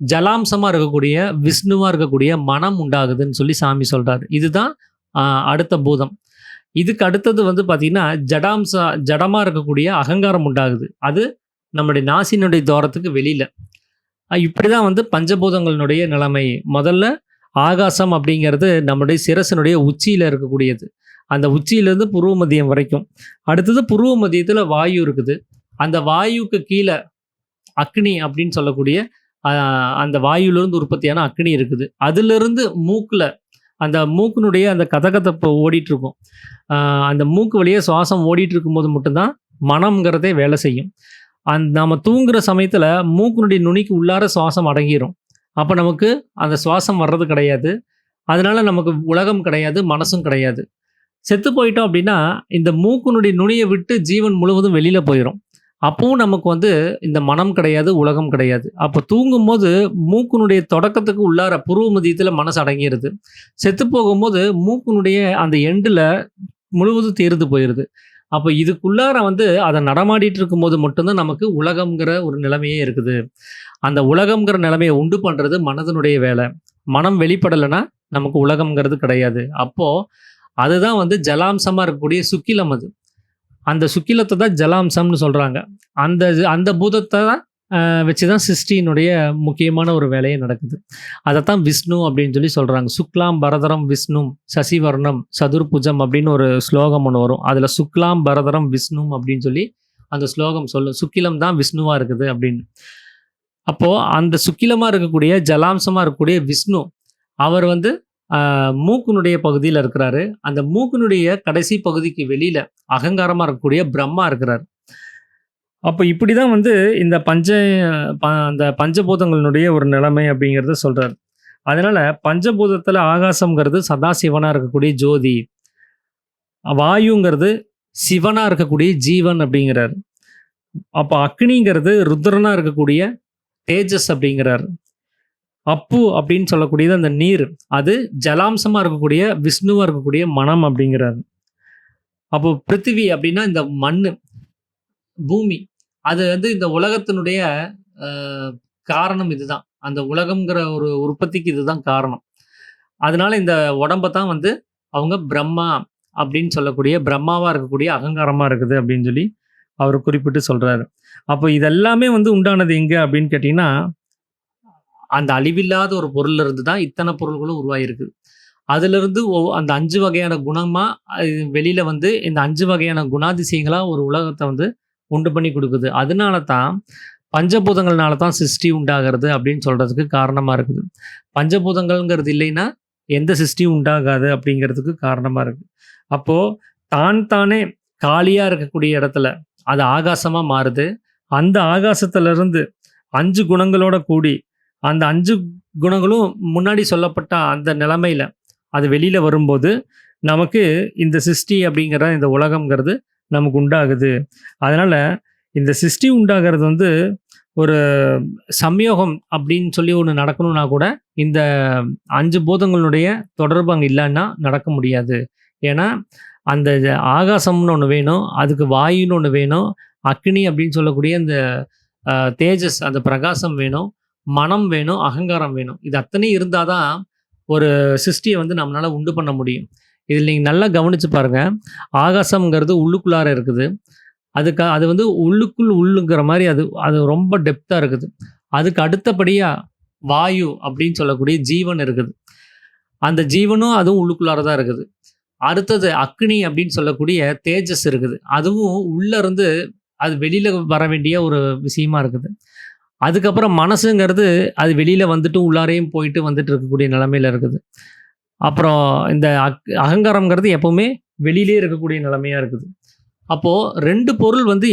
ஜலாம்சமா இருக்கக்கூடிய, விஷ்ணுவா இருக்கக்கூடிய மனம் உண்டாகுதுன்னு சொல்லி சாமி சொல்றாரு. இதுதான் அடுத்த பூதம். இதுக்கு அடுத்தது வந்து பார்த்தீங்கன்னா, ஜடமா இருக்கக்கூடிய அகங்காரம் உண்டாகுது. அது நம்முடைய நாசியினுடைய துவாரத்துக்கு வெளியில. இப்படிதான் வந்து பஞ்சபூதங்களினுடைய நிலைமை. முதல்ல ஆகாசம் அப்படிங்கிறது நம்முடைய சிரசினுடைய உச்சியில இருக்கக்கூடியது. அந்த உச்சியிலேருந்து புருவ மத்தியம் வரைக்கும். அடுத்தது புருவ மத்தியத்துல வாயு இருக்குது. அந்த வாயுக்கு கீழ அக்னி அப்படின்னு சொல்லக்கூடிய அந்த வாயுவிலிருந்து உற்பத்தியான அக்னி இருக்குது. அதிலிருந்து மூக்குல அந்த மூக்கினுடைய அந்த கதகதப்பு ஓடிட்டு இருக்கும். அந்த மூக்கு வழியா சுவாசம் ஓடிட்டு இருக்கும்போது மட்டும்தான் மனம்ங்கிறதே வேலை செய்யும். நாம தூங்குற சமயத்துல மூக்கினுடைய நுனிக்கு உள்ளார சுவாசம் அடங்கிரும். அப்ப நமக்கு அந்த சுவாசம் வர்றது கிடையாது. அதனால நமக்கு உலகம் கிடையாது, மனசும் கிடையாது. செத்து போயிட்டோம் அப்படின்னா, இந்த மூக்கினுடைய நுனியை விட்டு ஜீவன் முழுவதும் வெளியில போயிரும். அப்பவும் நமக்கு வந்து இந்த மனம் கிடையாது, உலகம் கிடையாது. அப்போ தூங்கும்போது மூக்கினுடைய தொடக்கத்துக்கு உள்ளார புருவ மத்தியத்துல மனசு அடங்கிருது. செத்து போகும்போது மூக்கினுடைய அந்த எண்டுல முழுவதும் தீர்ந்து போயிருது. அப்போ இதுக்குள்ளார வந்து அதை நடமாடிட்டு இருக்கும்போது மட்டும்தான் நமக்கு உலகம்ங்கிற ஒரு நிலைமையே இருக்குது. அந்த உலகம்ங்கிற நிலைமையை உண்டு பண்றது மனதனுடைய வேலை. மனம் வெளிப்படலைன்னா நமக்கு உலகம்ங்கிறது கிடையாது. அப்போ அதுதான் வந்து ஜலாம்சமா இருக்கக்கூடிய சுக்கிலம் அது. அந்த சுக்கிலத்தை தான் ஜலாம்சம்னு சொல்றாங்க. அந்த அந்த பூதத்தை தான் வச்சு தான் சிருஷ்டியினுடைய முக்கியமான ஒரு வேலையே நடக்குது. அதைத்தான் விஷ்ணு அப்படின்னு சொல்லி சொல்கிறாங்க. சுக்லாம் பரதரம் விஷ்ணும் சசிவர்ணம் சதுர்புஜம் அப்படின்னு ஒரு ஸ்லோகம் ஒன்று வரும். அதில் சுக்லாம் பரதரம் விஷ்ணும் அப்படின்னு சொல்லி அந்த ஸ்லோகம் சொல்லும். சுக்கிலம் தான் விஷ்ணுவாக இருக்குது அப்படின்னு. அப்போது அந்த சுக்கிலமாக இருக்கக்கூடிய ஜலாம்சமாக இருக்கக்கூடிய விஷ்ணு அவர் வந்து மூக்கினுடைய பகுதியில் இருக்கிறாரு. அந்த மூக்கினுடைய கடைசி பகுதிக்கு வெளியில் அகங்காரமாக இருக்கக்கூடிய பிரம்மா இருக்கிறார். அப்போ இப்படி தான் வந்து இந்த அந்த பஞ்சபூதங்களினுடைய ஒரு நிலைமை அப்படிங்கிறத சொல்கிறார். அதனால் பஞ்சபூதத்தில் ஆகாசம்ங்கிறது சதாசிவனாக இருக்கக்கூடிய ஜோதி, வாயுங்கிறது சிவனாக இருக்கக்கூடிய ஜீவன் அப்படிங்கிறார். அப்போ அக்னிங்கிறது ருத்ரனாக இருக்கக்கூடிய தேஜஸ் அப்படிங்கிறார். அப்பு அப்படின்னு சொல்லக்கூடியது அந்த நீர், அது ஜலாம்சமாக இருக்கக்கூடிய விஷ்ணுவாக இருக்கக்கூடிய மனம் அப்படிங்கிறார். அப்போ பிருத்திவி அப்படின்னா இந்த மண், பூமி, அது வந்து இந்த உலகத்தினுடைய காரணம் இதுதான். அந்த உலகம்ங்கிற ஒரு உற்பத்திக்கு இதுதான் காரணம். அதனால இந்த உடம்பை தான் வந்து அவங்க பிரம்மா அப்படின்னு சொல்லக்கூடிய பிரம்மாவாக இருக்கக்கூடிய அகங்காரமாக இருக்குது அப்படின்னு சொல்லி அவர் குறிப்பிட்டு சொல்கிறாரு. அப்போ இதெல்லாமே வந்து உண்டானது எங்கே அப்படின்னு கேட்டிங்கன்னா, அந்த அழிவில்லாத ஒரு பொருள்ல இருந்து தான் இத்தனை பொருள்களும் உருவாகிருக்கு. அதிலிருந்து அந்த 5 வகையான குணமாக வெளியில் வந்து இந்த 5 வகையான குணாதிசயங்களாக ஒரு உலகத்தை வந்து உண்டு பண்ணி கொடுக்குது. அதனால தான் பஞ்சபூதங்கள்னால தான் சிருஷ்டி உண்டாகிறது அப்படின்னு சொல்கிறதுக்கு காரணமாக இருக்குது. பஞ்சபூதங்கள்ங்கிறது இல்லைன்னா எந்த சிருஷ்டியும் உண்டாகாது அப்படிங்கிறதுக்கு காரணமாக இருக்குது. அப்போது தானே காலியாக இருக்கக்கூடிய இடத்துல அது ஆகாசமாக மாறுது. அந்த ஆகாசத்திலிருந்து 5 குணங்களோட கூடி அந்த 5 குணங்களும் முன்னாடி சொல்லப்பட்ட அந்த நிலைமையில் அது வெளியில் வரும்போது நமக்கு இந்த சிருஷ்டி அப்படிங்கிற இந்த உலகம்ங்கிறது நமக்கு உண்டாகுது. அதனால் இந்த சிருஷ்டி உண்டாகிறது வந்து ஒரு சம்யோகம் அப்படின்னு சொல்லி ஒன்று நடக்கணும்னா கூட இந்த 5 பூதங்களுடைய தொடர்பு அங்கே இல்லைன்னா நடக்க முடியாது. ஏன்னா அந்த ஆகாசம்னு ஒன்று வேணும், அதுக்கு வாயுன்னு ஒன்று வேணும், அக்னி அப்படின்னு சொல்லக்கூடிய இந்த தேஜஸ் அந்த பிரகாசம் வேணும், மனம் வேணும், அகங்காரம் வேணும். இது அத்தனையும் இருந்தால் தான் ஒரு சிருஷ்டியை வந்து நம்மளால் உண்டு பண்ண முடியும். இதில் நீங்கள் நல்லா கவனித்து பாருங்கள். ஆகாசம்ங்கிறது உள்ளுக்குள்ளார இருக்குது. அது வந்து உள்ளுங்கிற மாதிரி அது ரொம்ப டெப்த்தாக இருக்குது. அதுக்கு அடுத்தபடியாக வாயு அப்படின்னு சொல்லக்கூடிய ஜீவன் இருக்குது. அந்த ஜீவனும் அதுவும் உள்ளுக்குள்ளார தான் இருக்குது. அடுத்தது அக்னி அப்படின்னு சொல்லக்கூடிய தேஜஸ் இருக்குது. அதுவும் உள்ளேருந்து அது வெளியில் வர வேண்டிய ஒரு விஷயமா இருக்குது. அதுக்கப்புறம் மனசுங்கிறது அது வெளியில் வந்துட்டு உள்ளாரையும் போயிட்டு வந்துட்டு இருக்கக்கூடிய நிலைமையில் இருக்குது. அப்புறம் இந்த அகங்காரம்ங்கிறது எப்போவுமே வெளியிலே இருக்கக்கூடிய நிலைமையாக இருக்குது. அப்போது 2 பொருள் வந்து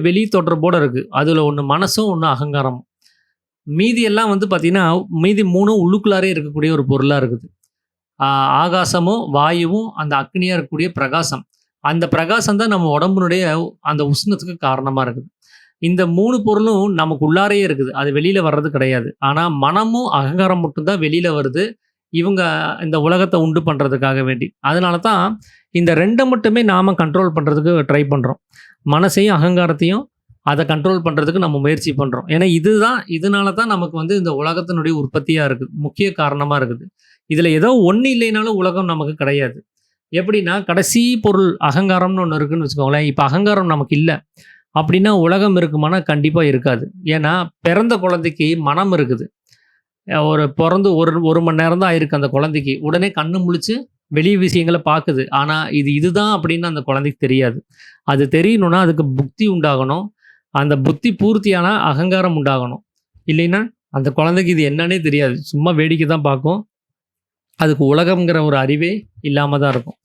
வெளி தொடர்போடு இருக்குது. அதில் ஒன்று மனசும், ஒன்று அகங்காரமும். மீதி எல்லாம் வந்து பார்த்திங்கன்னா மீதி 3 உள்ளுக்குள்ளாரே இருக்கக்கூடிய ஒரு பொருளாக இருக்குது. ஆகாசமும் வாயுவும் அந்த அக்னியாக இருக்கக்கூடிய பிரகாசம், அந்த பிரகாசம் தான் நம்ம உடம்புனுடைய அந்த உஷ்ணத்துக்கு காரணமாக இருக்குது. இந்த 3 பொருளும் நமக்கு உள்ளாரையே இருக்குது. அது வெளியில் வர்றது கிடையாது. ஆனால் மனமும் அகங்காரம் மட்டும்தான் வெளியில் வருது, இவங்க இந்த உலகத்தை உண்டு பண்ணுறதுக்காக வேண்டி. அதனால தான் இந்த 2 மட்டுமே நாம் கண்ட்ரோல் பண்ணுறதுக்கு ட்ரை பண்ணுறோம். மனசையும் அகங்காரத்தையும் அதை கண்ட்ரோல் பண்ணுறதுக்கு நம்ம முயற்சி பண்ணுறோம். ஏன்னா இதனால தான் நமக்கு வந்து இந்த உலகத்தினுடைய உற்பத்தியாக இருக்குது, முக்கிய காரணமாக இருக்குது. இதில் ஏதோ ஒன்று இல்லைனாலும் உலகம் நமக்கு கிடையாது. எப்படின்னா கடைசி பொருள் அகங்காரம்னு ஒன்று இருக்குதுன்னு வச்சுக்கோங்களேன். இப்போ அகங்காரம் நமக்கு இல்லை அப்படின்னா உலகம் இருக்குமானா கண்டிப்பாக இருக்காது. ஏன்னா பிறந்த குழந்தைக்கு மனம் இருக்குது. பிறந்து ஒரு மணி நேரம் தான் ஆயிருக்கு அந்த குழந்தைக்கு. உடனே கண்ணு முழிச்சு வெளி விஷயங்களை பார்க்குது. ஆனால் இதுதான் அப்படின்னு அந்த குழந்தைக்கு தெரியாது. அது தெரியணும்னா அதுக்கு புத்தி உண்டாகணும். அந்த புத்தி பூர்த்தியான அகங்காரம் உண்டாகணும். இல்லைன்னா அந்த குழந்தைக்கு இது என்னன்னே தெரியாது, சும்மா வேடிக்கை தான் பார்க்கும். அதுக்கு உலகம்ங்கிற ஒரு அறிவே இல்லாமல் தான் இருக்கும்.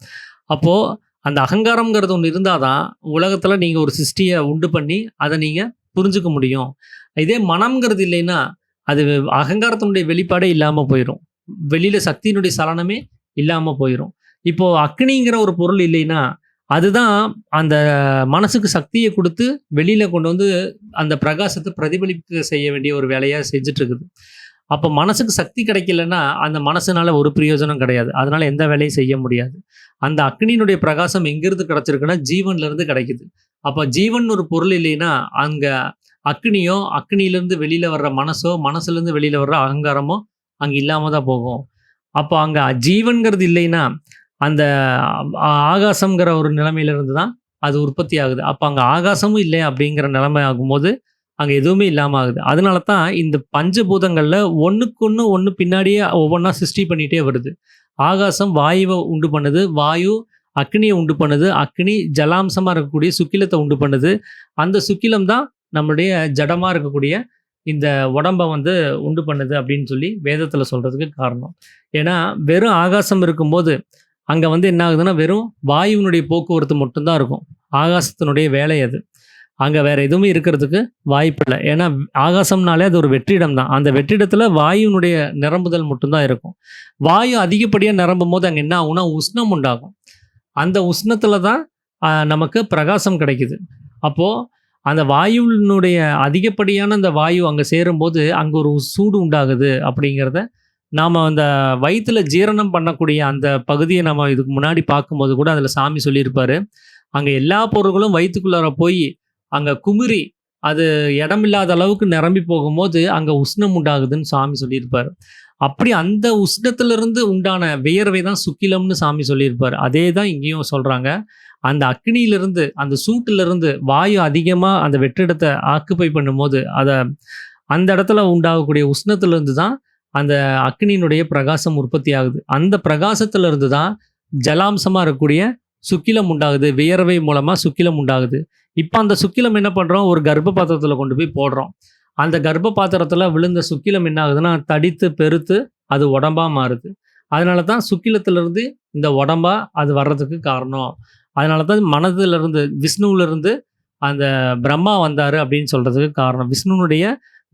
அப்போது அந்த அகங்காரம்ங்கிறது ஒன்று இருந்தால் தான் உலகத்தில் நீங்கள் ஒரு சிருஷ்டியை உண்டு பண்ணி அதை நீங்கள் புரிஞ்சுக்க முடியும். இதே மனம்ங்கிறது இல்லைன்னா அது அகங்காரத்தினுடைய வெளிப்பாடே இல்லாமல் போயிடும். வெளியில் சக்தியினுடைய சலனமே இல்லாமல் போயிடும். இப்போது அக்னிங்கிற ஒரு பொருள் இல்லைன்னா அதுதான் அந்த மனசுக்கு சக்தியை கொடுத்து வெளியில் கொண்டு வந்து அந்த பிரகாசத்தை பிரதிபலிக்க செய்ய வேண்டிய ஒரு வேலையாக செஞ்சிட்ருக்குது. அப்போ மனசுக்கு சக்தி கிடைக்கலன்னா அந்த மனசுனால ஒரு பிரயோஜனம் கிடையாது. அதனால் எந்த வேலையும் செய்ய முடியாது. அந்த அக்னியினுடைய பிரகாசம் எங்கேருந்து கிடச்சிருக்குன்னா ஜீவன்லேருந்து கிடைக்குது. அப்போ ஜீவன் ஒரு பொருள் இல்லைன்னா அங்கே அக்னியோ, அக்னியிலேருந்து வெளியில் வர்ற மனசோ, மனசுலேருந்து வெளியில் வர்ற அகங்காரமோ அங்கே இல்லாமல் தான் போகும். அப்போ அங்கே ஜீவன்கிறது இல்லைன்னா அந்த ஆகாசம்ங்கிற ஒரு நிலைமையிலிருந்து தான் அது உற்பத்தி ஆகுது. அப்போ அங்கே ஆகாசமும் இல்லை அப்படிங்கிற நிலைமை ஆகும்போது அங்க எதுவுமே இல்லாம ஆகுது. அதனால தான் இந்த பஞ்சபூதங்கள்ல ஒண்ணு பின்னாடியே ஒவ்வொன்னா சிருஷ்டி பண்ணிட்டே வருது. ஆகாசம் வாயுவ உண்டு பண்ணுது. வாயு அக்னிய உண்டு பண்ணுது. அக்னி ஜலாம்சமா இருக்கக்கூடிய சுக்கிலத்த உண்டு பண்ணுது. அந்த சுக்கிலம் தான் நம்முடைய ஜடமா இருக்கக்கூடிய இந்த உடம்ப வந்து உண்டு பண்ணுது அப்படின்னு சொல்லி வேதத்துல சொல்றதுக்கு காரணம். ஏன்னா, வெறும் ஆகாசம் இருக்கும்போது, அங்க வந்து என்ன ஆகுதுன்னா, வெறும் வாயுவினுடைய போக்குவரத்து மட்டும் தான் இருக்கும். ஆகாசத்தினுடைய வேலை அது. அங்க வேற எதுவுமே இருக்கிறதுக்கு வாய்ப்பில்ல. ஏன்னா, ஆகாசம்னாலே அது ஒரு வெற்றிடம் தான். அந்த வெற்றிடத்துல வாயுவினுடைய நிரம்புதல் மட்டும் தான் இருக்கும். வாயு அதிகப்படியா நிரம்பும்போது அங்க என்ன ஆகும்னா, உஷ்ணம் உண்டாகும். அந்த உஷ்ணத்துல தான் நமக்கு பிரகாசம் கிடைக்குது. அப்போ அந்த வாயுவினுடைய அதிகப்படியான அந்த வாயு அங்க சேரும்போது, அங்க ஒரு சூடு உண்டாகுது அப்படிங்கிறத, நாம அந்த வயித்துல ஜீரணம் பண்ணக்கூடிய அந்த பகுதிய நம்ம இதுக்கு முன்னாடி பார்க்கும்போது கூட அதுல சாமி சொல்லியிருப்பாரு. அங்க எல்லா பொருள்களும் வயித்துக்குள்ளார போயி, அங்க குமிறி, அது இடமில்லாத அளவுக்கு நிரம்பி போகும்போது, அங்க உஷ்ணம் உண்டாகுதுன்னு சாமி சொல்லியிருப்பாரு. அப்படி அந்த உஷ்ணத்திலிருந்து உண்டான வியர்வை தான் சுக்கிலம்னு சாமி சொல்லியிருப்பாரு. அதே தான் இங்கேயும் சொல்றாங்க. அந்த அக்னியிலிருந்து, அந்த சூட்டிலிருந்து வாயு அதிகமா அந்த வெற்றிடத்த ஆக்குபை பண்ணும்போது, அந்த இடத்துல உண்டாகக்கூடிய உஷ்ணத்திலிருந்து தான் அந்த அக்னியினுடைய பிரகாசம் உற்பத்தி ஆகுது. அந்த பிரகாசத்திலிருந்து தான் ஜலாம்சமா இருக்கக்கூடிய சுக்கிலம் உண்டாகுது. வியர்வை மூலமா சுக்கிலம் உண்டாகுது. இப்ப அந்த சுக்கிலம் என்ன பண்றோம்? ஒரு கர்ப்ப பாத்திரத்துல கொண்டு போய் போடுறோம். அந்த கர்ப்ப பாத்திரத்துல விழுந்த சுக்கிலம் என்ன ஆகுதுன்னா, தடித்து, பெருத்து அது உடம்பா மாறுது. அதனால தான் சுக்கிலத்திலிருந்து இந்த உடம்பா அது வர்றதுக்கு காரணம். அதனால தான் மனதிலிருந்து, விஷ்ணுவிலிருந்து அந்த பிரம்மா வந்தாரு அப்படின்னு சொல்றதுக்கு காரணம். விஷ்ணுனுடைய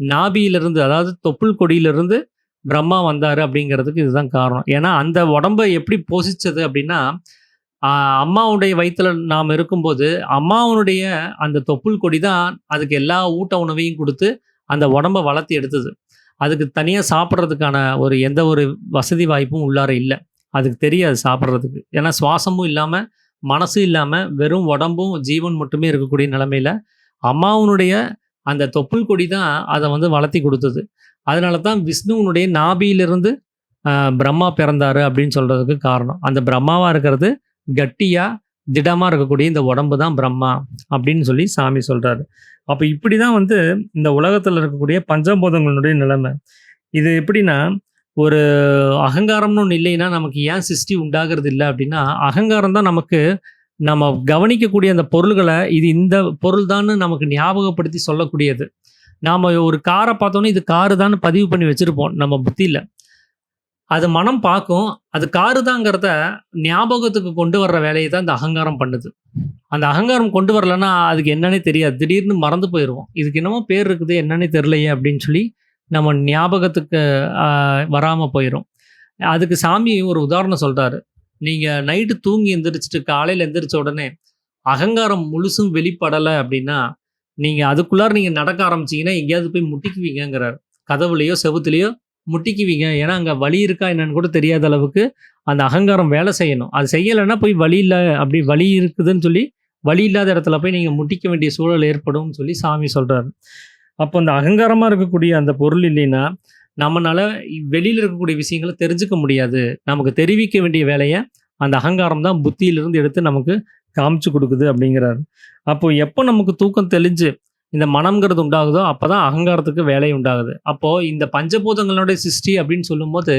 நாபியிலிருந்து, அதாவது தொப்புள் கொடியிலிருந்து பிரம்மா வந்தாரு அப்படிங்கிறதுக்கு இதுதான் காரணம். ஏன்னா, அந்த உடம்ப எப்படி போஷிச்சது அப்படின்னா, அ அம்மாவுடைய வயித்துல நாம இருக்கும்போது, அம்மாவுனுடைய அந்த தொப்புள் கொடி தான் அதுக்கு எல்லா ஊட்ட உணவையும் குடுத்து, அந்த உடம்ப வளர்த்தி எடுத்தது. அதுக்கு தனியா சாப்பிடுறதுக்கான எந்த ஒரு வசதி வாய்ப்பும் உள்ளார இல்ல. அதுக்கு தெரியாது சாப்பிடுறதுக்கு. ஏன்னா, சுவாசமும் இல்லாம, மனசும் இல்லாம, வெறும் உடம்பும், ஜீவன் மட்டுமே இருக்கக்கூடிய நிலைமையில, அம்மாவுனுடைய அந்த தொப்புள் கொடி தான் அத வந்து வளர்த்தி குடுத்தது. அதனால தான் விஷ்ணுவினுடைய நாபியிலிருந்து பிரம்மா பிறந்தாரு அப்படின்னு சொல்றதுக்கு காரணம். அந்த பிரம்மாவா இருக்கிறது கட்டியா, திடமா இருக்கக்கூடிய இந்த உடம்பு தான் பிரம்மா அப்படின்னு சொல்லி சாமி சொல்றாரு. அப்ப இப்படிதான் வந்து இந்த உலகத்துல இருக்கக்கூடிய பஞ்சபூதங்களுடைய நிலைமை. இது எப்படின்னா, ஒரு அகங்காரம்னு ஒண்ணு இல்லைன்னா, நமக்கு ஏன் சிருஷ்டி உண்டாகிறது இல்ல அப்படின்னா, அகங்காரம் தான் நமக்கு நம்ம கவனிக்கக்கூடிய அந்த பொருள்கள, இது இந்த பொருள் தான்னு நமக்கு ஞாபகப்படுத்தி சொல்லக்கூடியது. நாம ஒரு கார பார்த்தோனே, இது காரு தான்னு பதிவு பண்ணி வச்சிருப்போம் நம்ம புத்தியில. அது மனம் பார்க்கும். அது காரு தாங்கிறத ஞாபகத்துக்கு கொண்டு வர்ற வேலைய தான் இந்த அகங்காரம் பண்ணுது. அந்த அகங்காரம் கொண்டு வரலன்னா, அதுக்கு என்னன்னே தெரியாது. திடீர்னு மறந்து போயிருவோம். இதுக்கு என்னமோ பேர் இருக்குது, என்னன்னே தெரியலையே அப்படின்னு சொல்லி, நம்ம ஞாபகத்துக்கு அ வராம போயிரும். அதுக்கு சாமி ஒரு உதாரணம் சொல்றாரு. நீங்க நைட்டு தூங்கி எந்திரிச்சுட்டு காலையில எந்திரிச்ச உடனே, அகங்காரம் முழுசும் வெளிப்படல அப்படின்னா, நீங்க அதுக்குள்ளார நீங்க நடக்க ஆரம்பிச்சீங்கன்னா, எங்கேயாவது போய் முட்டிக்குவீங்கங்கிறாரு. கதவுலயோ, செவுத்துலயோ முட்டிக்குவீங்க. ஏன்னா, அங்க வழி இருக்கா என்னன்னு கூட தெரியாத அளவுக்கு அந்த அகங்காரம் வேலை செய்யணும். அது செய்யலைன்னா போய் வழி இல்ல, அப்படி வழி இருக்குதுன்னு சொல்லி, வழி இல்லாத இடத்துல போய் நீங்க முட்டிக்க வேண்டிய சூழல் ஏற்படும்னு சொல்லி சாமி சொல்றாரு. அப்போ அந்த அகங்காரமா இருக்கக்கூடிய அந்த பொருள் இல்லைன்னா, நம்மனால வெளியில இருக்கக்கூடிய விஷயங்கள தெரிஞ்சுக்க முடியாது. நமக்கு தெரிவிக்க வேண்டிய வேலைய அந்த அகங்காரம் தான் புத்தியிலிருந்து எடுத்து நமக்கு காமிச்சு குடுக்குது அப்படிங்கிறாரு. அப்போ எப்போ நமக்கு தூக்கம் தெளிஞ்சு இந்த மனம்ங்கிறது உண்டாகுதோ, அப்பதான் அகங்காரத்துக்கு வேலை உண்டாகுது. அப்போ இந்த பஞ்சபூதங்களுடைய சிருஷ்டி அப்படின்னு சொல்லும்போது,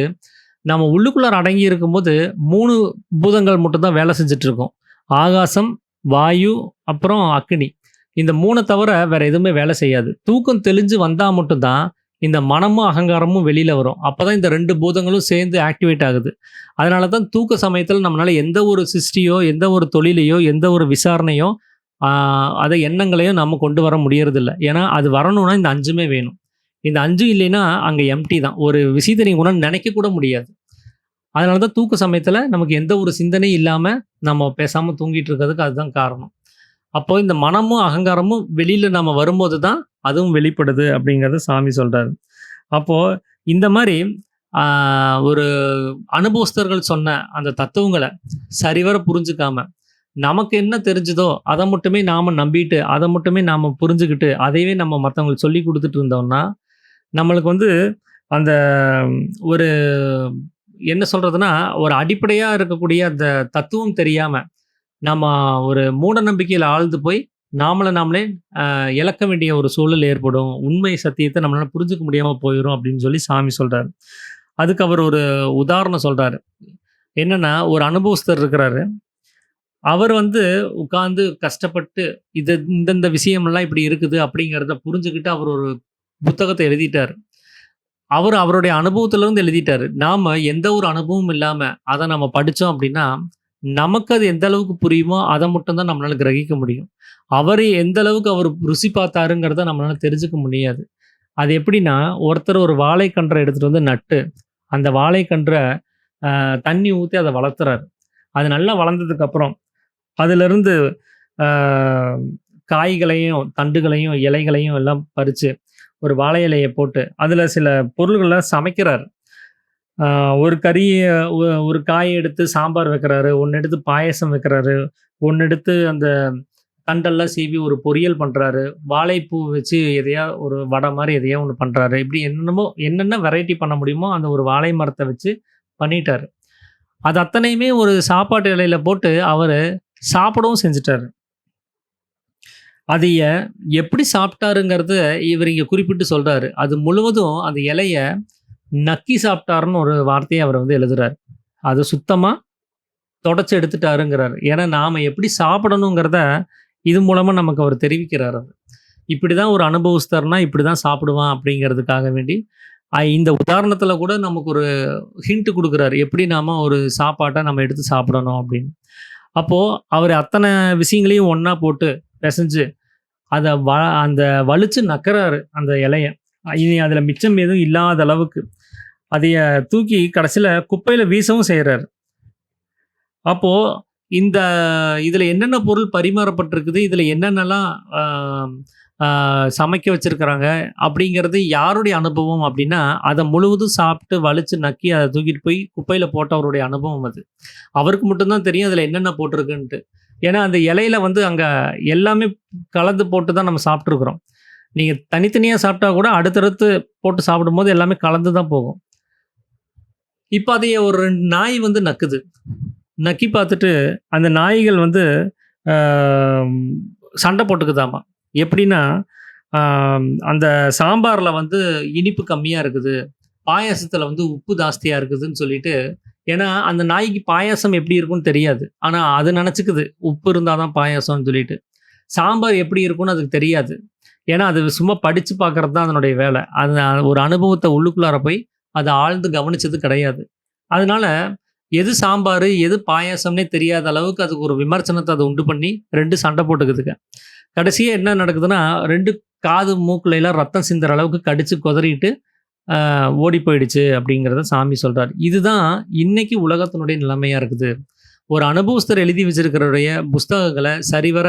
நம்ம உள்ளுக்குள்ளார அடங்கி இருக்கும்போது 3 பூதங்கள் மட்டும் தான் வேலை செஞ்சுட்டு இருக்கும். ஆகாசம், வாயு, அப்புறம் அக்னி. இந்த 3 தவிர வேற எதுவுமே வேலை செய்யாது. தூக்கம் தெளிஞ்சு வந்தா மட்டும் தான் இந்த மனமும், அகங்காரமும் வெளியில வரும். அப்பதான் இந்த 2 பூதங்களும் சேர்ந்து ஆக்டிவேட் ஆகுது. அதனால தான் தூக்க சமயத்துல நம்மளால எந்த ஒரு சிருஷ்டியோ, எந்த ஒரு தொழிலையோ, எந்த ஒரு விசாரணையோ, அத எண்ணங்களையும் நம்ம கொண்டு வர முடியறதில்ல. ஏன்னா, அது வரணும்னா இந்த 5மே வேணும். இந்த 5ம் இல்லைன்னா, அங்க எம்ப்டி தான். ஒரு விஷயத்த நீங்க உணர்ந்து நினைக்க கூட முடியாது. அதனால தான் தூக்க சமயத்துல நமக்கு எந்த ஒரு சிந்தனையும் இல்லாம, நம்ம பேசாம தூங்கிட்டு இருக்கிறதுக்கு அதுதான் காரணம். அப்போ இந்த மனமும், அகங்காரமும் வெளியில நம்ம வரும்போது தான், அதுவும் வெளிப்படுது அப்படிங்கிறத சாமி சொல்றாரு. அப்போ இந்த மாரி ஆ ஒரு அனுபவஸ்தர்கள் சொன்ன அந்த தத்துவங்கள சரிவர புரிஞ்சுக்காம, நமக்கு என்ன தெரிஞ்சதோ, அத மட்டுமே நாம நம்பிட்டு, அத மட்டுமே நாம புரிஞ்சுகிட்டு, அதையவே நம்ம மத்தவங்களுக்கு சொல்லிக் குடுத்துட்டு இருந்தோம்னா, நம்மளுக்கு வந்து அந்த ஒரு என்ன சொல்றதுன்னா, ஒரு அடிப்படையா இருக்கக்கூடிய அந்த தத்துவம் தெரியாம, நம்ம ஒரு மூட நம்பிக்கையில ஆழ்ந்து போய், நாமள நாமளே இழக்க வேண்டிய ஒரு சூழல் ஏற்படும். உண்மை சத்தியத்த நம்மளால புரிஞ்சுக்க முடியாம போயிரும் அப்படின்னு சொல்லி சாமி சொல்றாரு. அதுக்கு அவர் ஒரு உதாரணம் சொல்றாரு. என்னன்னா, ஒரு அனுபவஸ்தர் இருக்கிறாரு. அவர் வந்து உட்கார்ந்து கஷ்டப்பட்டு இந்தந்த விஷயமெல்லாம் இப்படி இருக்குது அப்படிங்கிறத புரிஞ்சுகிட்டு அவர் ஒரு புத்தகத்த எழுதிட்டாரு. அவருடைய அனுபவத்திலிருந்து எழுதிட்டாரு. நாம எந்த ஒரு அனுபவமும் இல்லாம அத நம்ம படிச்சோம் அப்படின்னா, நமக்கு அது எந்த அளவுக்கு புரியுமோ, அத மட்டும் தான் நம்மளால கிரகிக்க முடியும். அவரு எந்த அளவுக்கு அவரு ருசி பார்த்தாருங்கிறத நம்மளால தெரிஞ்சுக்க முடியாது. அது எப்படின்னா, ஒருத்தர் ஒரு வாழைக்கன்ற எடுத்துட்டு வந்து நட்டு, அந்த வாழைக்கன்ற தண்ணி ஊத்தி அத வளர்த்துறாரு. அது நல்லா வளர்ந்ததுக்கு அப்புறம், அதிலிருந்து ஆ காய்களையும், தண்டுகளையும், இலைகளையும் எல்லாம் பறிச்சு, ஒரு வாழை இலைய போட்டு, அதில சில பொருள்கள சமைக்கிறாரு. ஆ ஒரு கறிய ஒரு காய எடுத்து சாம்பார் வைக்கிறாரு, ஒண்ணு எடுத்து பாயாசம் வைக்கிறாரு, ஒண்ணு எடுத்து அந்த தண்டெல்லாம் சீவி ஒரு பொரியல் பண்றாரு. வாழைப்பூ வச்சு எதையா ஒரு வடை மாரி எதையோ ஒண்ணு பண்றாரு. இப்படி என்னென்ன வெரைட்டி பண்ண முடியுமோ, அந்த ஒரு வாழை மரத்த வச்சு பண்ணிட்டாரு. அது அத்தனையுமே ஒரு சாப்பாட்டு இலையில போட்டு அவரு சாப்பிடவும் செஞ்சுட்டாரு. அதைய எப்படி சாப்பிட்டாருங்கிறத இவரு இங்க குறிப்பிட்டு சொல்றாரு. அது முழுவதும் அந்த இலைய நக்கி சாப்பிட்டாருன்னு ஒரு வார்த்தைய அவர் வந்து எழுதுறாரு. அது சுத்தமா தொடச்சு எடுத்துட்டாருங்கிறாரு. ஏன்னா, நாம எப்படி சாப்பிடணுங்கிறத இது மூலமா நமக்கு அவர் தெரிவிக்கிறாரு அவரு. இப்படிதான் ஒரு அனுபவஸ்தர்னா இப்படிதான் சாப்பிடுவான் அப்படிங்கிறதுக்காக வேண்டி, இந்த உதாரணத்தில கூட நமக்கு ஒரு ஹிண்ட் குடுக்குறாரு. எப்படி நாம ஒரு சாப்பாட்ட நம்ம எடுத்து சாப்பிடணும் அப்படின்னு. அப்போ அவரு அத்தன விஷயங்களையும் ஒண்ணா போட்டு பெசஞ்சு, அத அந்த வலிச்சு நக்குறாரு அந்த இலைய. இனி அதில மிச்சம் எதுவும் இல்லாத அளவுக்கு. அதைய தூக்கி கடைசியில குப்பையில வீசவும் செய்றாரு. அப்போ இந்த இதில என்னென்ன பொருள் பரிமாறப்பட்டிருக்குது, இதில என்னென்னலாம் ஆ ஆ சமைக்க வச்சிருக்கிறாங்க அப்படிங்கிறது யாருடைய அனுபவம் அப்படின்னா, அத முழுவதும் சாப்பிட்டு வலிச்சு நக்கி அத தூக்கிட்டு போய் குப்பையில போட்டவருடைய அனுபவம் அது. அவருக்கு மட்டும் தான் தெரியும் அதில என்னென்ன போட்டிருக்குன்ட்டு. ஏன்னா, அந்த இலையில வந்து அங்க எல்லாமே கலந்து போட்டு தான் நம்ம சாப்பிட்டுருக்கிறோம். நீங்க தனித்தனியா சாப்பிட்டா கூட அடுத்தடுத்து போட்டு சாப்பிடும்போது எல்லாமே கலந்து தான் போகும். இப்ப அதைய ஒரு 2 நாய் வந்து நக்குது. நக்கி பார்த்துட்டு, அந்த நாய்கள் வந்து ஆ சண்டை போட்டுக்குதாமா. எப்படின்னா, ஆ அந்த சாம்பார்ல வந்து இனிப்பு கம்மியா இருக்குது. பாயாசத்துல வந்து உப்பு ஜாஸ்தியா இருக்குதுன்னு சொல்லிட்டு ஏன்னா, அந்த நாய்க்கு பாயாசம் எப்படி இருக்கும்னு தெரியாது. ஆனா, அது நெனச்சுக்குது, உப்பு இருந்தா தான் பாயாசம்னு சொல்லிட்டு. சாம்பார் எப்படி இருக்கும்னு அதுக்கு தெரியாது. ஏன்னா, அது சும்மா படிச்சு பார்க்கறது தான் அதனுடைய வேலை. அது ஒரு அனுபவத்த உள்ளுக்குள்ளார போய் அத ஆழ்ந்து கவனிச்சது கிடையாது. அதனால எது சாம்பாரு, எது பாயாசம்னே தெரியாத அளவுக்கு அதுக்கு ஒரு விமர்சனத்த அது உண்டு பண்ணி 2 சண்டை போட்டுக்குதுங்க. கடைசியா என்ன நடக்குதுன்னா, 2 காது, மூக்குலலாம் ரத்தம் சிந்துற அளவுக்கு கடிச்சு கொதறிட்டு ஓடி போயிடுச்சு அப்படிங்கிறத சாமி சொல்றாரு. இதுதான் இன்னைக்கு உலகத்தினுடைய நிலைமையா இருக்குது. ஒரு அனுபவஸ்தர் எழுதி வச்சிருக்கிறவருடைய புஸ்தகங்கள சரிவர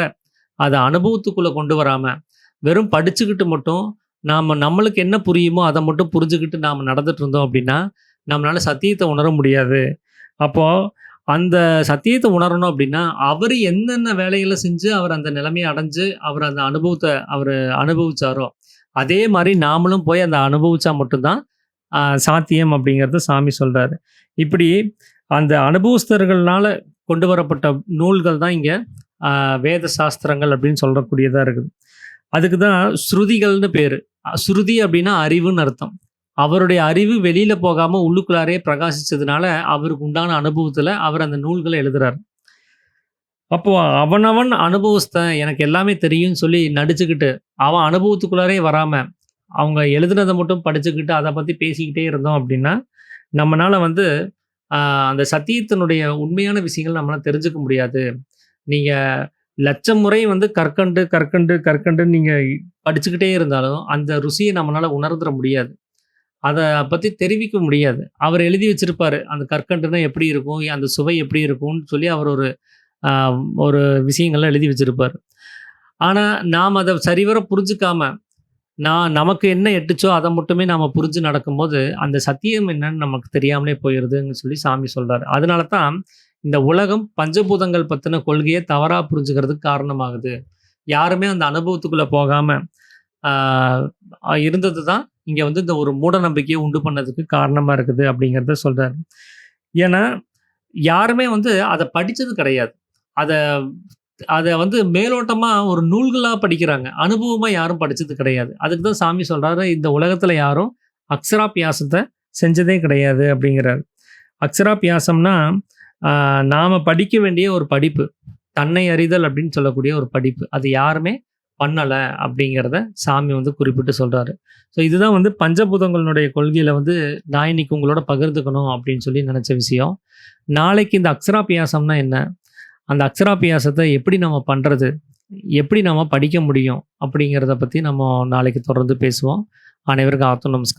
அத அனுபவத்துக்குள்ள கொண்டு வராம, வெறும் படிச்சுக்கிட்டு மட்டும் நம்மளுக்கு என்ன புரியுமோ அத மட்டும் புரிஞ்சுகிட்டு நாம நடந்துட்டு இருந்தோம் அப்படின்னா, நம்மளால சத்தியத்த உணர முடியாது. அப்போ அந்த சத்தியத்த உணரணும் அப்படின்னா, அவரு என்னென்ன வேலைகள செஞ்சு அவர் அந்த நிலைமைய அடைஞ்சு, அவர் அந்த அனுபவத்த அவரு அனுபவிச்சாரோ, அதே மாரி நாமளும் போய் அந்த அனுபவிச்சா மட்டும் தான் சாத்தியம் அப்படிங்கிறத சாமி சொல்றாரு. இப்படி அந்த அனுபவஸ்தர்கள்னால கொண்டு வரப்பட்ட நூல்கள் தான் இங்க அ வேத சாஸ்திரங்கள் அப்படின்னு சொல்லக்கூடியதா இருக்குது. அதுக்கு தான் ஸ்ருதிகள்னு பேரு. ஸ்ருதி அப்படின்னா அறிவுன்னு அர்த்தம். அவருடைய அறிவு வெளியில போகாம உள்ளுக்குள்ளாரயே பிரகாசிச்சதுனால, அவருக்கு உண்டான அனுபவத்துல அவர் அந்த நூல்கள எழுதுறாரு. அப்போ அவனவன் அனுபவஸ்தன் எனக்கு எல்லாமே தெரியும்னு சொல்லி நடிச்சுக்கிட்டு, அவன் அனுபவத்துக்குள்ளாரயே வராம, அவங்க எழுதுனத மட்டும் படிச்சுக்கிட்டு, அத பத்தி பேசிக்கிட்டே இருந்தோம் அப்படின்னா, நம்மனால வந்து அ அந்த சத்தியத்தினுடைய உண்மையான விஷயங்கள் நம்மளால தெரிஞ்சுக்க முடியாது. நீங்க லட்சம் முறை வந்து கற்கண்டுன்னு நீங்க படிச்சுக்கிட்டே இருந்தாலும், அந்த ருசிய நம்மனால உணர்ந்துற முடியாது. அத பத்தி தெரிவிக்க முடியாது. அவர் எழுதி வச்சிருப்பாரு. அந்த கற்கண்டுனா எப்படி இருக்கும்? அந்த சுவை எப்படி இருக்கும்னு சொல்லி அவர் அ ஒரு விஷயங்கள்லாம் எழுதி வச்சிருப்பாரு. ஆனா, நாம அத சரிவர புரிஞ்சுக்காம, நமக்கு என்ன எட்டுச்சோ அத மட்டுமே நாம புரிஞ்சு நடக்கும்போது, அந்த சத்தியம் என்னன்னு நமக்கு தெரியாமலே போயிருதுன்னு சொல்லி சாமி சொல்றாரு. அதனால தான் இந்த உலகம் பஞ்சபூதங்கள் பத்தின கொள்கைய தவறா புரிஞ்சுக்கிறதுக்கு காரணமாகுது. யாருமே அந்த அனுபவத்துக்குள்ள போகாம, இருந்தது தான் இங்க வந்து இந்த ஒரு மூட நம்பிக்கைய உண்டு பண்ணதுக்கு காரணமா இருக்குது அப்படிங்கிறத சொல்றாரு. ஏன்னா, யாருமே வந்து அத படிச்சது கிடையாது. அத அத வந்து மேலோட்டமா ஒரு நூல்களா படிக்கிறாங்க. அனுபவமா யாரும் படிச்சது கிடையாது. அதுக்கு தான் சாமி சொல்றாரு, "இந்த உலகத்துல யாரும் அக்ஷராபியாசத்த செஞ்சதே கிடையாது" அப்படிங்கிறாரு. அக்ஷராபியாசம்னா, நாம படிக்க வேண்டிய ஒரு படிப்பு. தன்னை அறிதல் அப்படின்னு சொல்லக்கூடிய ஒரு படிப்பு. அது யாருமே பண்ணல அப்படிங்கிறத சாமி வந்து குறிப்பிட்டு சொல்றாரு. ஸோ இதுதான் வந்து பஞ்சபூதங்களுடைய கொள்கையில வந்து நான் இன்னைக்கு உங்களோட பகிர்ந்துக்கணும் அப்படின்னு சொல்லி நெனச்ச விஷயம். நாளைக்கு இந்த அக்ஷராபியாசம்னா என்ன? அந்த அக்ஷராபியாசத்த எப்படி நம்ம பண்றது? எப்படி நம்ம படிக்க முடியும்? அப்படிங்கிறத பத்தி நம்ம நாளைக்கு தொடர்ந்து பேசுவோம். அனைவருக்கும் ஆத்தும் நமஸ்காரம்.